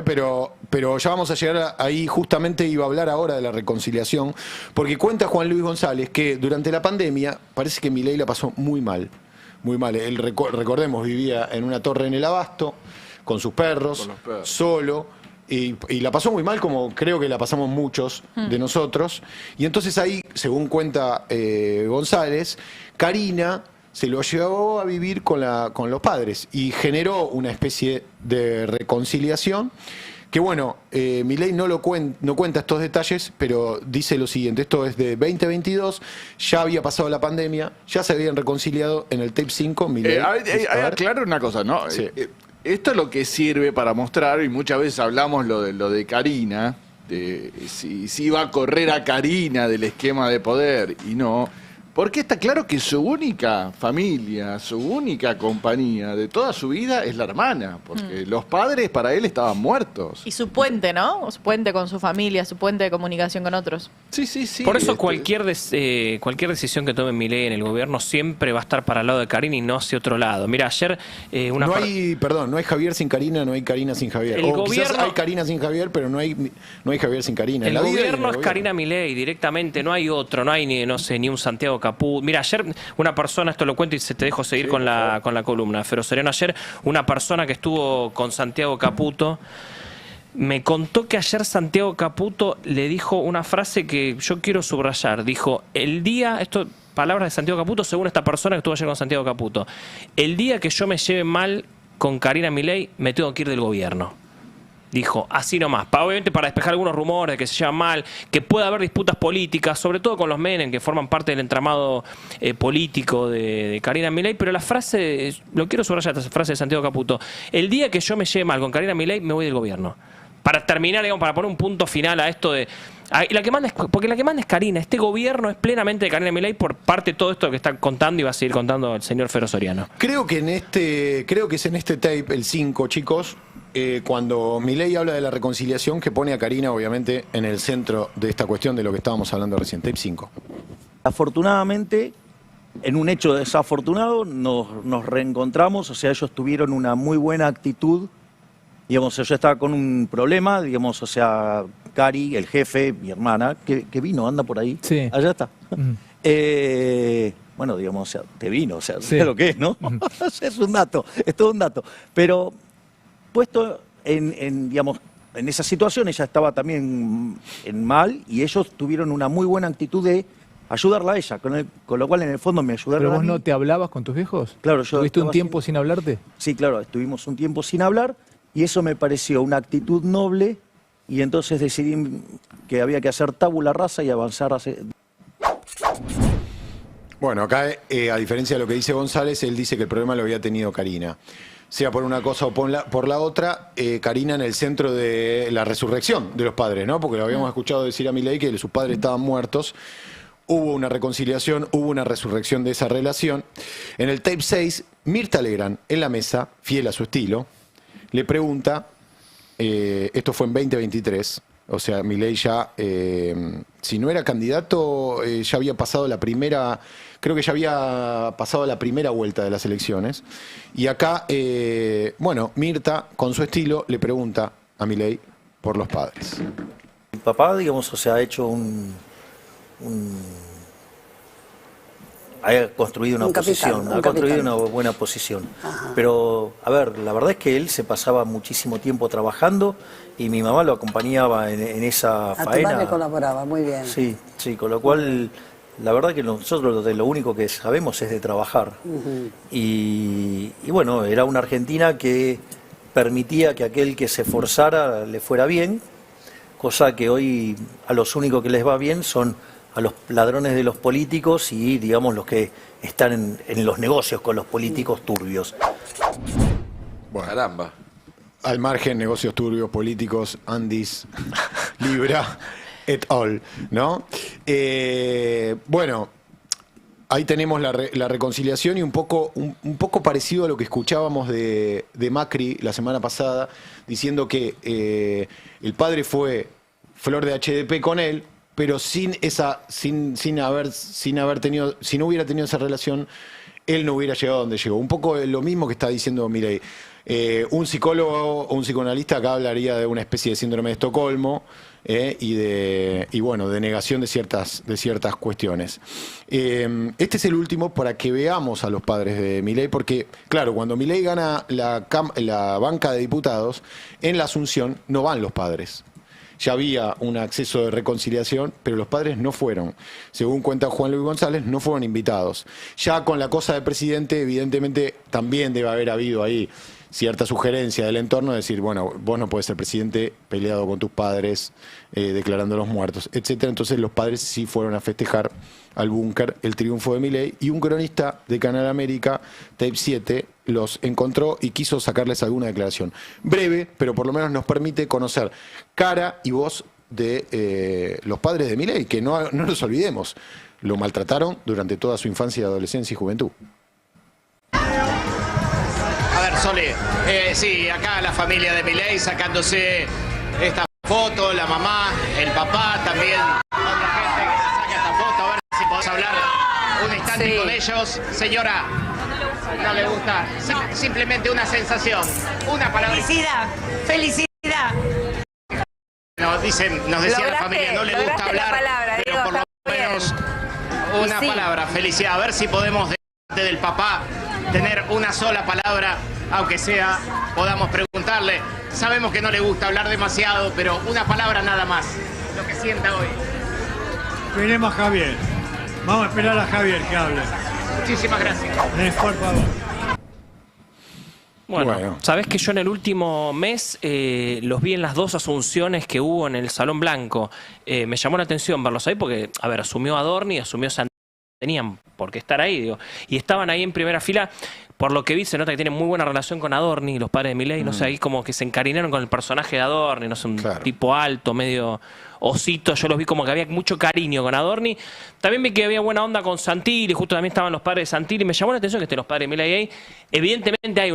pero ya vamos a llegar ahí. Justamente iba a hablar ahora de la reconciliación, porque cuenta Juan Luis González que durante la pandemia parece que Milei la pasó muy mal. Muy mal. Él, recordemos, vivía en una torre en el Abasto, con sus perros, Con los perros. solo. Y la pasó muy mal, como creo que la pasamos muchos de nosotros. Y entonces ahí, según cuenta González, Karina se lo llevó a vivir con los padres y generó una especie de reconciliación. Que bueno, Milei no cuenta estos detalles, pero dice lo siguiente: esto es de 2022, ya había pasado la pandemia, ya se habían reconciliado en el tape 5. Milei, a ver. Aclaro una cosa, ¿no? Sí. Esto es lo que sirve para mostrar, y muchas veces hablamos lo de Karina, de si iba a correr a Karina del esquema de poder y no. Porque está claro que su única familia, su única compañía de toda su vida es la hermana, porque los padres para él estaban muertos. Y su puente, ¿no? Su puente con su familia, su puente de comunicación con otros. Sí, sí, sí. Por eso cualquier decisión que tome Milei en el gobierno siempre va a estar para el lado de Karina y no hacia otro lado. Mira, ayer No hay Javier sin Karina, no hay Karina sin Javier. El O quizás gobierno- hay Karina sin Javier, pero no hay Javier sin Karina. En El la vida y en gobierno el es Karina Milei directamente, no hay otro, no hay ni un Santiago Caput. Mira, ayer una persona, esto lo cuento y te dejo seguir con la columna, Fero Soriano, ayer una persona que estuvo con Santiago Caputo me contó que ayer Santiago Caputo le dijo una frase que yo quiero subrayar. Dijo, palabras de Santiago Caputo según esta persona que estuvo ayer con Santiago Caputo: el día que yo me lleve mal con Karina Milei, me tengo que ir del gobierno. Dijo, así nomás, obviamente para despejar algunos rumores de que se llevan mal, que puede haber disputas políticas, sobre todo con los Menem, que forman parte del entramado político de Karina Milei, pero la frase, lo quiero subrayar, esta frase de Santiago Caputo: el día que yo me lleve mal con Karina Milei, me voy del gobierno. Para terminar, digamos, para poner un punto final a esto de... Porque la que manda es Karina, este gobierno es plenamente de Karina Milei por parte de todo esto que está contando y va a seguir contando el señor Fero Soriano. Creo que es en este tape, el 5, chicos, cuando Milei habla de la reconciliación, que pone a Karina, obviamente, en el centro de esta cuestión de lo que estábamos hablando recién. Tape 5. Afortunadamente, en un hecho desafortunado, nos reencontramos, o sea, ellos tuvieron una muy buena actitud. Digamos, yo estaba con un problema, digamos, o sea, Cari, el jefe, mi hermana, que vino, anda por ahí. Sí. Allá está. Bueno, digamos, o sea, te vino, o sea, Sí. sé lo que es, ¿no? Es un dato, es todo un dato. Pero puesto digamos, en esa situación, ella estaba también en mal y ellos tuvieron una muy buena actitud de ayudarla a ella, con lo cual en el fondo me ayudaron ¿Pero a vos mí. no te hablabas con tus viejos? Claro, yo ¿Tuviste un estaba tiempo sin hablarte? Sí, claro, estuvimos un tiempo sin hablar y eso me pareció una actitud noble, y entonces decidí que había que hacer tabula rasa y avanzar hacia... Bueno, acá, a diferencia de lo que dice González, él dice que el problema lo había tenido Karina. Sea por una cosa o por la otra, Karina en el centro de la resurrección de los padres, ¿no? Porque lo habíamos escuchado decir a Milei que sus padres estaban muertos. Hubo una reconciliación, hubo una resurrección de esa relación. En el tape 6, Mirta Legrand, en la mesa, fiel a su estilo, le pregunta, esto fue en 2023, o sea, Milei ya, si no era candidato, ya había pasado la primera, creo que ya había pasado la primera vuelta de las elecciones. Y acá, bueno, Mirta, con su estilo, le pregunta a Milei por los padres. Mi papá, digamos, o sea, ha hecho ha construido una posición, ha construido una buena posición. Ajá. Pero, a ver, la verdad es que él se pasaba muchísimo tiempo trabajando y mi mamá lo acompañaba en esa A tu faena. padre colaboraba, muy bien. Sí, sí, con lo cual, la verdad que nosotros de lo único que sabemos es de trabajar. Y bueno, era una Argentina que permitía que aquel que se esforzara le fuera bien, cosa que hoy a los únicos que les va bien son a los ladrones de los políticos y, digamos, los que están en los negocios con los políticos turbios. Bueno, caramba. Al margen, negocios turbios, políticos, Andis, Libra, et al, ¿no? Bueno, ahí tenemos la reconciliación y un poco parecido a lo que escuchábamos de Macri la semana pasada, diciendo que el padre fue flor de HDP con él, pero si no hubiera tenido esa relación, él no hubiera llegado a donde llegó. Un poco lo mismo que está diciendo Milei. Un psicólogo o un psicoanalista acá hablaría de una especie de síndrome de Estocolmo y bueno, de negación de ciertas cuestiones. Este es el último para que veamos a los padres de Milei, porque, claro, cuando Milei gana la banca de diputados, en la Asunción no van los padres. Ya había un acceso de reconciliación, pero los padres no fueron. Según cuenta Juan Luis González, no fueron invitados. Ya con la cosa del presidente, evidentemente, también debe haber habido ahí cierta sugerencia del entorno de decir, bueno, vos no podés ser presidente peleado con tus padres, declarándolos muertos, etcétera. Entonces los padres sí fueron a festejar al búnker el triunfo de Milei, y un cronista de Canal América, Tape 7, los encontró y quiso sacarles alguna declaración. Breve, pero por lo menos nos permite conocer cara y voz de los padres de Milei, que no nos olvidemos, lo maltrataron durante toda su infancia, adolescencia y juventud. A ver, Sole, sí, acá la familia de Milei sacándose esta foto, la mamá, el papá, también otra gente que se saca esta foto, a ver si podemos hablar un instante con ellos. Señora, no le gusta, simplemente una sensación, una palabra. Felicidad, felicidad. Nos decía la familia, no le gusta hablar, pero por lo menos una palabra, felicidad. A ver si podemos, delante del papá, tener una sola palabra, aunque sea, podamos preguntarle. Sabemos que no le gusta hablar demasiado, pero una palabra nada más, lo que sienta hoy. Esperemos a Javier. Vamos a esperar a Javier que hable. Muchísimas gracias. Por favor. Bueno, sabés que yo en el último mes los vi en las dos asunciones que hubo en el Salón Blanco. Me llamó la atención verlos ahí porque, a ver, asumió Adorni, asumió Santini, tenían por qué estar ahí, digo, y estaban ahí en primera fila. Por lo que vi, se nota que tienen muy buena relación con Adorni, los padres de Milei, no sé, ahí como que se encariñaron con el personaje de Adorni, no sé, un tipo alto, medio osito, yo los vi como que había mucho cariño con Adorni. También vi que había buena onda con Santilli, justo también estaban los padres de Santilli, me llamó la atención que estén los padres de Milei ahí. Evidentemente hay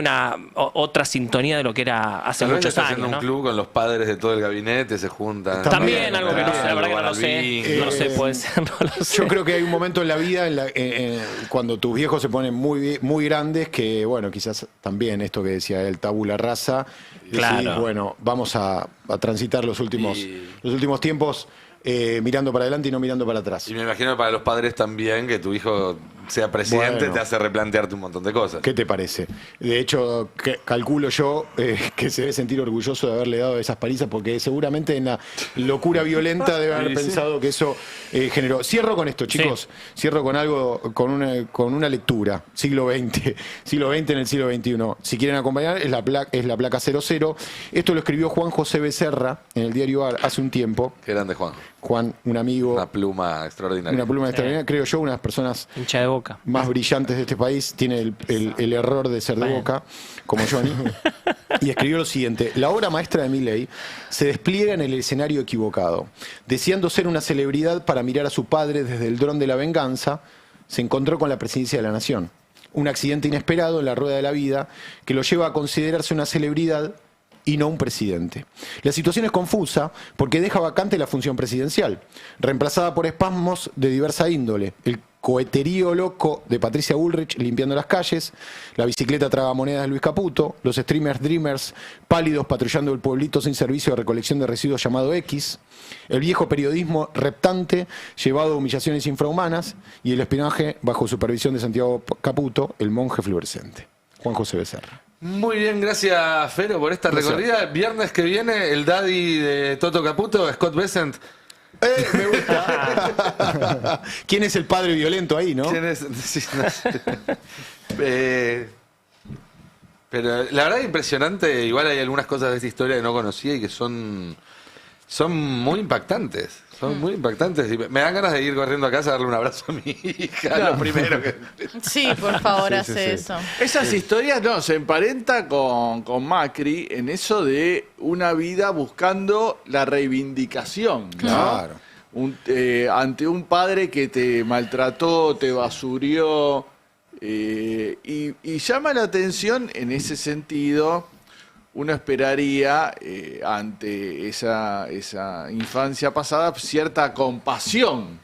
otra sintonía de lo que era hace muchos está años, haciendo ¿no? un club con los padres de todo el gabinete, se juntan. También algo que no sé, la verdad que no lo sé. No lo sé, puede ser, no lo sé. Yo creo que hay un momento en la vida cuando tus viejos se ponen muy grandes que, bueno, quizás también esto que decía él, tabula rasa. Claro. Decís, bueno, vamos a transitar los últimos tiempos mirando para adelante y no mirando para atrás. Y me imagino que para los padres también, que tu hijo sea presidente, Bueno, te hace replantearte un montón de cosas. ¿Qué te parece? De hecho, calculo yo que se debe sentir orgulloso de haberle dado esas palizas, porque seguramente en la locura violenta debe haber pensado que eso generó. Cierro con esto, chicos. Cierro con algo, con una lectura. Siglo XX en el siglo XXI. Si quieren acompañar, es la placa 00. Esto lo escribió Juan José Becerra en el diario AR hace un tiempo. Qué grande, Juan. Juan, un amigo. Una pluma extraordinaria. Una pluma extraordinaria, creo yo, una de las personas hincha de Boca más brillantes de este país. Tiene el error de ser de Boca, como Johnny. Y escribió lo siguiente: la obra maestra de Milei se despliega en el escenario equivocado. Deseando ser una celebridad para mirar a su padre desde el dron de la venganza, se encontró con la presidencia de la nación. Un accidente inesperado en la rueda de la vida que lo lleva a considerarse una celebridad y no un presidente. La situación es confusa porque deja vacante la función presidencial, reemplazada por espasmos de diversa índole. El coheterío loco de Patricia Bullrich limpiando las calles, la bicicleta tragamonedas de Luis Caputo, los streamers dreamers pálidos patrullando el pueblito sin servicio de recolección de residuos llamado X, el viejo periodismo reptante llevado a humillaciones infrahumanas y el espionaje bajo supervisión de Santiago Caputo, el monje fluorescente. Juan José Becerra. Muy bien, gracias Fero por esta recorrida. Viernes que viene, el daddy de Toto Caputo, Scott Bessent. Me gusta. ¿Quién es el padre violento ahí, no? ¿Quién es? Sí, no sé. Pero la verdad es impresionante. Igual hay algunas cosas de esta historia que no conocía y que son muy impactantes. Son muy impactantes. Y me dan ganas de ir corriendo a casa a darle un abrazo a mi hija. Lo primero que... Sí, por favor, hace eso. Esas historias, se emparenta con Macri en eso de una vida buscando la reivindicación, ¿no? Claro. Ante un padre que te maltrató, te basurió, y llama la atención en ese sentido. Uno esperaría, ante esa infancia pasada, cierta compasión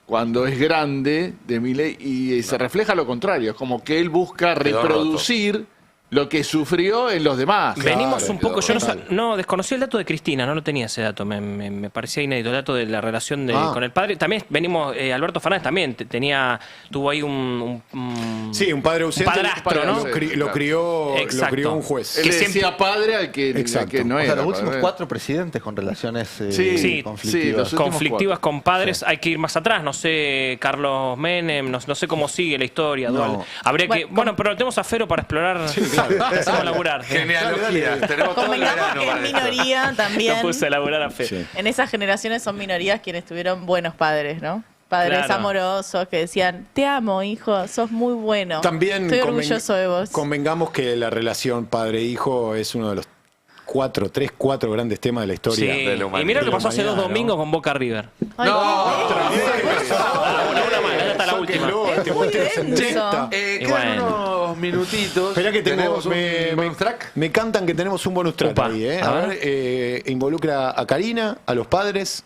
cuando es grande de Milei, y se refleja lo contrario. Es como que él busca reproducir lo que sufrió en los demás. Venimos un poco, yo no desconocí el dato de Cristina, no tenía ese dato, me parecía inédito el dato de la relación con el padre. También venimos, Alberto Fernández también tuvo ahí un padre ausente, padrastro, ¿no? Lo crió un juez. Él decía padre al que no era. O sea, los últimos 4 presidentes con relaciones conflictivas. Conflictivas con padres, hay que ir más atrás, no sé, Carlos Menem, no sé cómo sigue la historia. Habría que, pero tenemos a Fero para explorar. Hacemos laburar. Genealogía. Tenemos todo el Convengamos verano que es para minoría también. Lo puse a laburar a Fero. Sí. En esas generaciones son minorías quienes tuvieron buenos padres, ¿no? Padres amorosos que decían, te amo, hijo, sos muy bueno. También estoy orgulloso de vos. Convengamos que la relación padre-hijo es uno de los 4 grandes temas de la historia de la humanidad. Y mira lo que pasó hace 2 domingos con Boca River. La última. Quedan unos minutitos. Espera que tenemos un bonus track. Me cantan que tenemos un bonus track ahí, ¿eh? A ver, involucra a Karina, a los padres.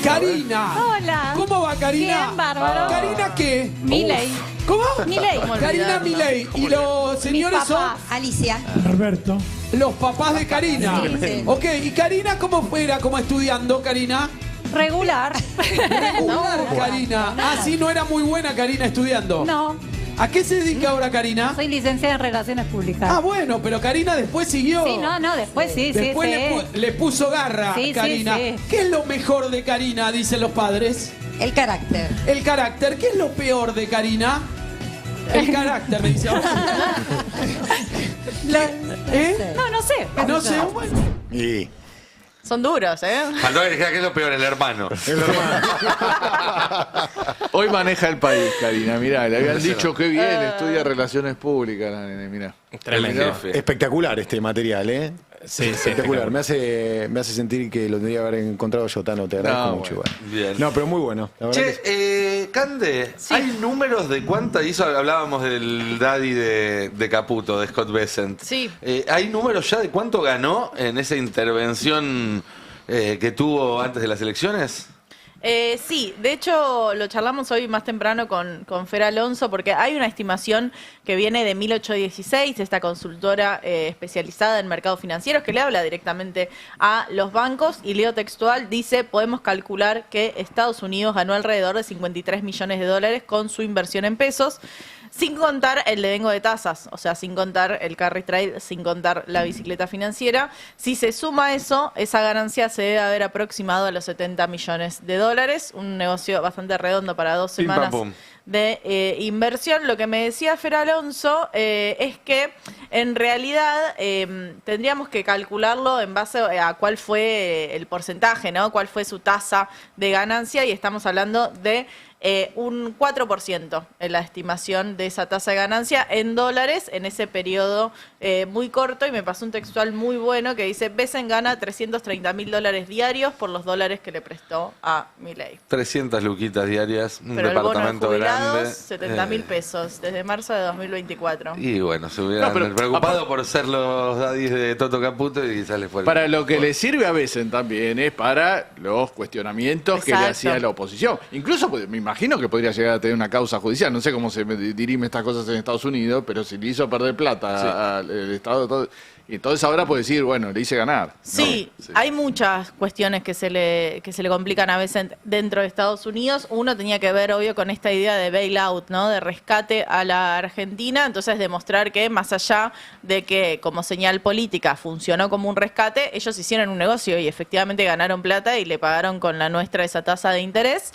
Karina. Hola. ¿Cómo va, Karina? Bien, bárbaro. ¿Karina qué? Milei. ¿Cómo? Milei. Karina Milei. ¿Y los señores son? Alicia. Alberto. Los papás de Karina. Sí. Ok, ¿y Karina cómo fuera como estudiando, Karina? Regular. Regular, Karina. Ah, sí, no era muy buena Karina estudiando. No. ¿A qué se dedica ahora Karina? Soy licenciada en Relaciones Públicas. Ah, bueno, pero Karina después siguió. Sí, después sí, después le puso garra, Karina. Sí. ¿Qué es lo mejor de Karina, dicen los padres? El carácter. El carácter. ¿Qué es lo peor de Karina? El carácter, me dice ahora. No sé. No sé, bueno. Y Son duros, ¿eh? Faltó que dijera que es lo peor, el hermano. Hoy maneja el país, Karina. Mirá, le habían dicho que bien estudia relaciones públicas, la nene, mirá. Tremendo. espectacular este material, ¿eh? Sí, espectacular. Me hace sentir que lo tendría que haber encontrado yo, Tano. Te agradezco mucho. Bueno. Bien. No, pero muy bueno. La verdad Cande, ¿hay números de cuánta hizo? Hablábamos del daddy de Caputo, de Scott Bessent. Sí. ¿Hay números ya de cuánto ganó en esa intervención que tuvo antes de las elecciones? Sí, de hecho lo charlamos hoy más temprano con Fer Alonso porque hay una estimación que viene de 1816, esta consultora especializada en mercados financieros que le habla directamente a los bancos y leo textual, dice, podemos calcular que Estados Unidos ganó alrededor de $53 millones con su inversión en pesos. sin contar el devengo de tasas, o sea, sin contar el carry trade, sin contar la bicicleta financiera. Si se suma eso, esa ganancia se debe haber aproximado a los 70 millones de dólares, un negocio bastante redondo para 2 Pim, pam, semanas pum. de inversión. Lo que me decía Fer Alonso es que en realidad tendríamos que calcularlo en base a cuál fue el porcentaje, ¿no? Cuál fue su tasa de ganancia, y estamos hablando de un 4% en la estimación de esa tasa de ganancia en dólares en ese periodo muy corto. Y me pasó un textual muy bueno que dice: Besen gana $330.000 diarios por los dólares que le prestó a Milei. 300 luquitas diarias, un Pero el bono de departamento jubilados, grande. 70.000 pesos desde marzo de 2024. Y bueno, se hubieran preocupado por ser los daddies de Toto Caputo y sale fuera. Para lo que le sirve a Besen también es para los cuestionamientos que le Exacto. hacía la oposición. Incluso pues, me imagino que podría llegar a tener una causa judicial. No sé cómo se dirime estas cosas en Estados Unidos, pero si le hizo perder plata al Estado, todo, y entonces ahora puede decir, bueno, le hice ganar. Sí, hay muchas cuestiones que se le complican a veces dentro de Estados Unidos. Uno tenía que ver, obvio, con esta idea de bailout, ¿no? De rescate a la Argentina. Entonces, demostrar que más allá de que como señal política funcionó como un rescate, ellos hicieron un negocio y efectivamente ganaron plata y le pagaron con la nuestra esa tasa de interés.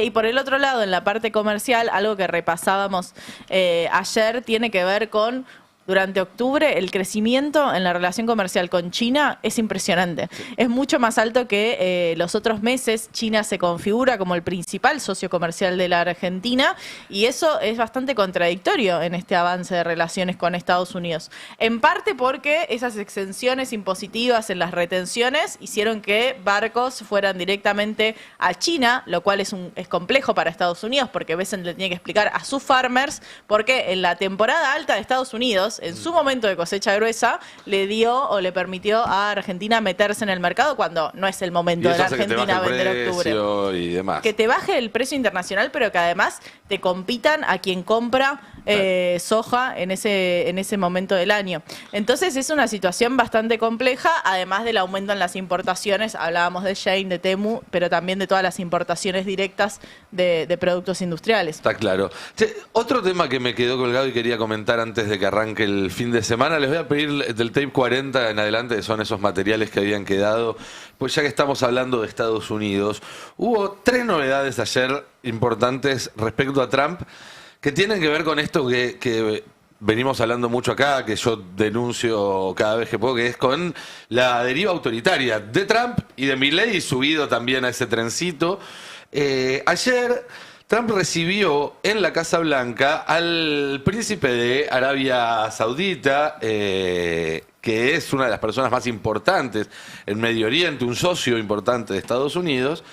Y por el otro lado, en la parte comercial, algo que repasábamos ayer tiene que ver con... Durante octubre, el crecimiento en la relación comercial con China es impresionante. Es mucho más alto que los otros meses. China se configura como el principal socio comercial de la Argentina, y eso es bastante contradictorio en este avance de relaciones con Estados Unidos. En parte porque esas exenciones impositivas en las retenciones hicieron que barcos fueran directamente a China, lo cual es complejo para Estados Unidos, porque Besen le tiene que explicar a sus farmers por qué en la temporada alta de Estados Unidos, en su momento de cosecha gruesa, le dio o le permitió a Argentina meterse en el mercado cuando no es el momento de la Argentina vender octubre. Y demás. Que te baje el precio internacional, pero que además te compitan a quien compra soja en ese momento del año. Entonces es una situación bastante compleja, además del aumento en las importaciones. Hablábamos de Shein, de Temu, pero también de todas las importaciones directas de productos industriales. Está claro. Che, otro tema que me quedó colgado y quería comentar antes de que arranque el fin de semana, les voy a pedir del tape 40 en adelante, que son esos materiales que habían quedado, pues ya que estamos hablando de Estados Unidos, hubo 3 novedades ayer importantes respecto a Trump, que tienen que ver con esto que venimos hablando mucho acá, que yo denuncio cada vez que puedo, que es con la deriva autoritaria de Trump y de Milei, subido también a ese trencito. Ayer Trump recibió en la Casa Blanca al príncipe de Arabia Saudita, que es una de las personas más importantes en Medio Oriente, un socio importante de Estados Unidos.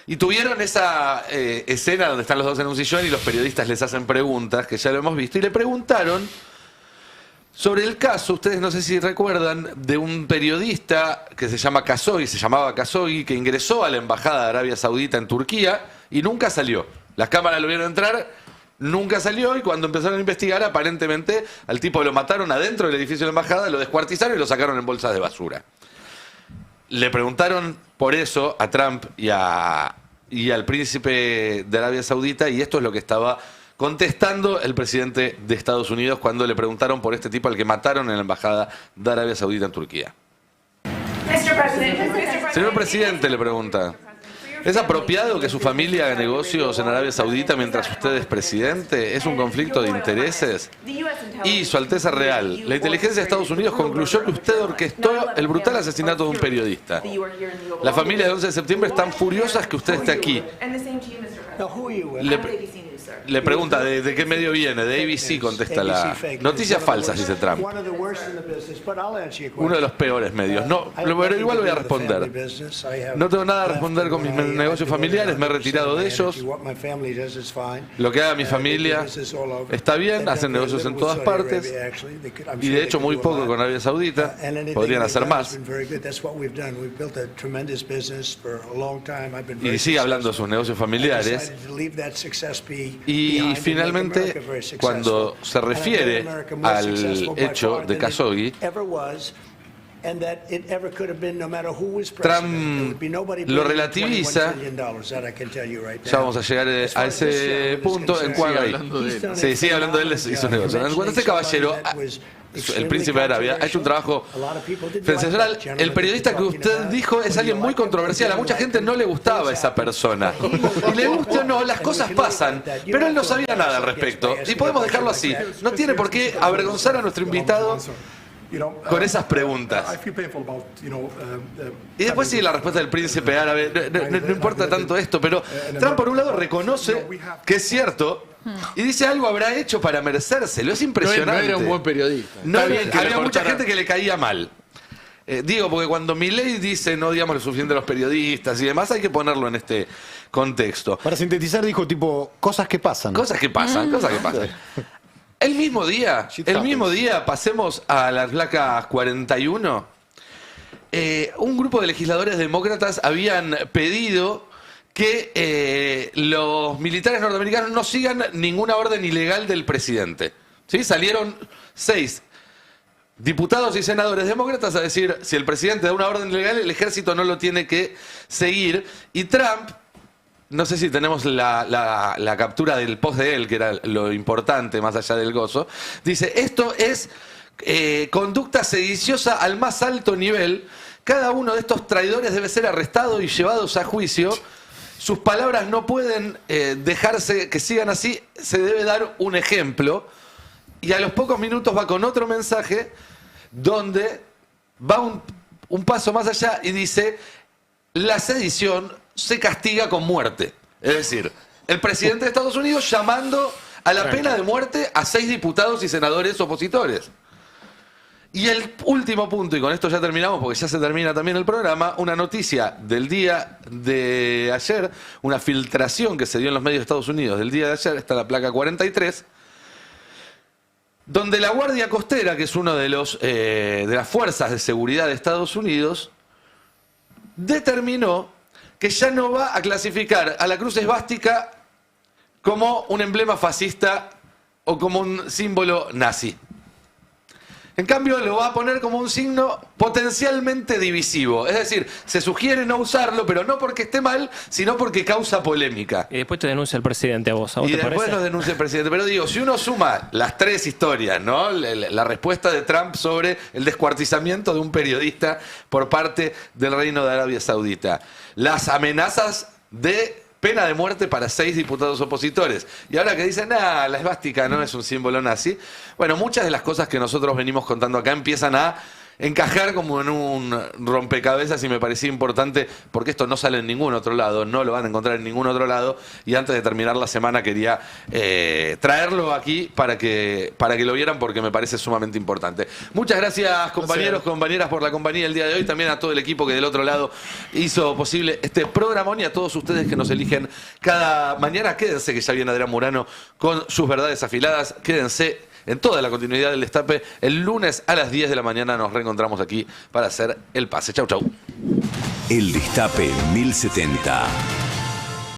Y tuvieron esa escena donde están los dos en un sillón y los periodistas les hacen preguntas, que ya lo hemos visto, y le preguntaron sobre el caso, ustedes no sé si recuerdan, de un periodista que se llamaba Khashoggi, que ingresó a la Embajada de Arabia Saudita en Turquía y nunca salió. Las cámaras lo vieron entrar, nunca salió, y cuando empezaron a investigar, aparentemente al tipo lo mataron adentro del edificio de la Embajada, lo descuartizaron y lo sacaron en bolsas de basura. Le preguntaron por eso a Trump y al príncipe de Arabia Saudita, y esto es lo que estaba contestando el presidente de Estados Unidos cuando le preguntaron por este tipo al que mataron en la Embajada de Arabia Saudita en Turquía. Señor presidente, le pregunta, ¿es apropiado que su familia haga negocios en Arabia Saudita mientras usted es presidente? ¿Es un conflicto de intereses? Y Su Alteza Real, la inteligencia de Estados Unidos concluyó que usted orquestó el brutal asesinato de un periodista. La familia de 11 de septiembre están furiosas que usted esté aquí. Le pregunta, ¿de qué medio viene? De ABC, contesta la... Noticias falsas, dice Trump. Uno de los peores medios. No, pero igual voy a responder. No tengo nada a responder con mis negocios familiares, me he retirado de ellos. Lo que haga mi familia está bien, hacen negocios en todas partes. Y de hecho muy poco con Arabia Saudita. Podrían hacer más. Y sigue hablando de sus negocios familiares. Y finalmente, cuando se refiere al hecho de Khashoggi, Trump lo relativiza. Ya vamos a llegar a ese punto en cuanto sí, sigue hablando de él y sus negocios. Cuando este caballero, el príncipe de Arabia, ha hecho un trabajo sensacional. El periodista que usted dijo es alguien muy controversial. A mucha gente no le gustaba esa persona. Y le guste o no, las cosas pasan. Pero él no sabía nada al respecto. Y podemos dejarlo así. No tiene por qué avergonzar a nuestro invitado con esas preguntas. Y después sí, la respuesta del príncipe árabe. No importa tanto esto, pero Trump por un lado reconoce que es cierto y dice algo habrá hecho para merecérselo. Es impresionante. No era un buen periodista. Había mucha gente que le caía mal. Digo, porque cuando Milei dice no digamos lo suficiente a los periodistas y demás, hay que ponerlo en este contexto. Para sintetizar, dijo tipo, cosas que pasan. Cosas que pasan. El mismo día, pasemos a las placas 41, un grupo de legisladores demócratas habían pedido que los militares norteamericanos no sigan ninguna orden ilegal del presidente. ¿Sí? Salieron 6 diputados y senadores demócratas a decir, si el presidente da una orden ilegal, el ejército no lo tiene que seguir. Y Trump, no sé si tenemos la captura del post de él, que era lo importante más allá del gozo, dice, esto es conducta sediciosa al más alto nivel. Cada uno de estos traidores debe ser arrestado y llevados a juicio. Sus palabras no pueden dejarse que sigan así, se debe dar un ejemplo. Y a los pocos minutos va con otro mensaje donde va un paso más allá y dice, la sedición se castiga con muerte. Es decir, el presidente de Estados Unidos llamando a la pena de muerte a 6 diputados y senadores opositores. Y el último punto, y con esto ya terminamos porque ya se termina también el programa, una noticia del día de ayer, una filtración que se dio en los medios de Estados Unidos del día de ayer, está la placa 43, donde la Guardia Costera, que es uno de las fuerzas de seguridad de Estados Unidos, determinó que ya no va a clasificar a la cruz esvástica como un emblema fascista o como un símbolo nazi. En cambio, lo va a poner como un signo potencialmente divisivo. Es decir, se sugiere no usarlo, pero no porque esté mal, sino porque causa polémica. Y después te denuncia el presidente a vos. ¿A vos y te después parece? nos denuncia el presidente. Pero digo, si uno suma las 3 historias, ¿no? La respuesta de Trump sobre el descuartizamiento de un periodista por parte del Reino de Arabia Saudita, las amenazas de pena de muerte para 6 diputados opositores. Y ahora que dicen, la esvástica no es un símbolo nazi. Bueno, muchas de las cosas que nosotros venimos contando acá empiezan a encajar como en un rompecabezas y me parecía importante porque esto no sale en ningún otro lado, no lo van a encontrar en ningún otro lado y antes de terminar la semana quería traerlo aquí para que lo vieran porque me parece sumamente importante. Muchas gracias compañeros, compañeras por la compañía el día de hoy, también a todo el equipo que del otro lado hizo posible este programón y a todos ustedes que nos eligen cada mañana. Quédense que ya viene Adrián Murano con sus verdades afiladas, quédense en toda la continuidad del Destape. El lunes a las 10 de la mañana nos reencontramos aquí para hacer el pase. Chau, chau. El Destape 1070.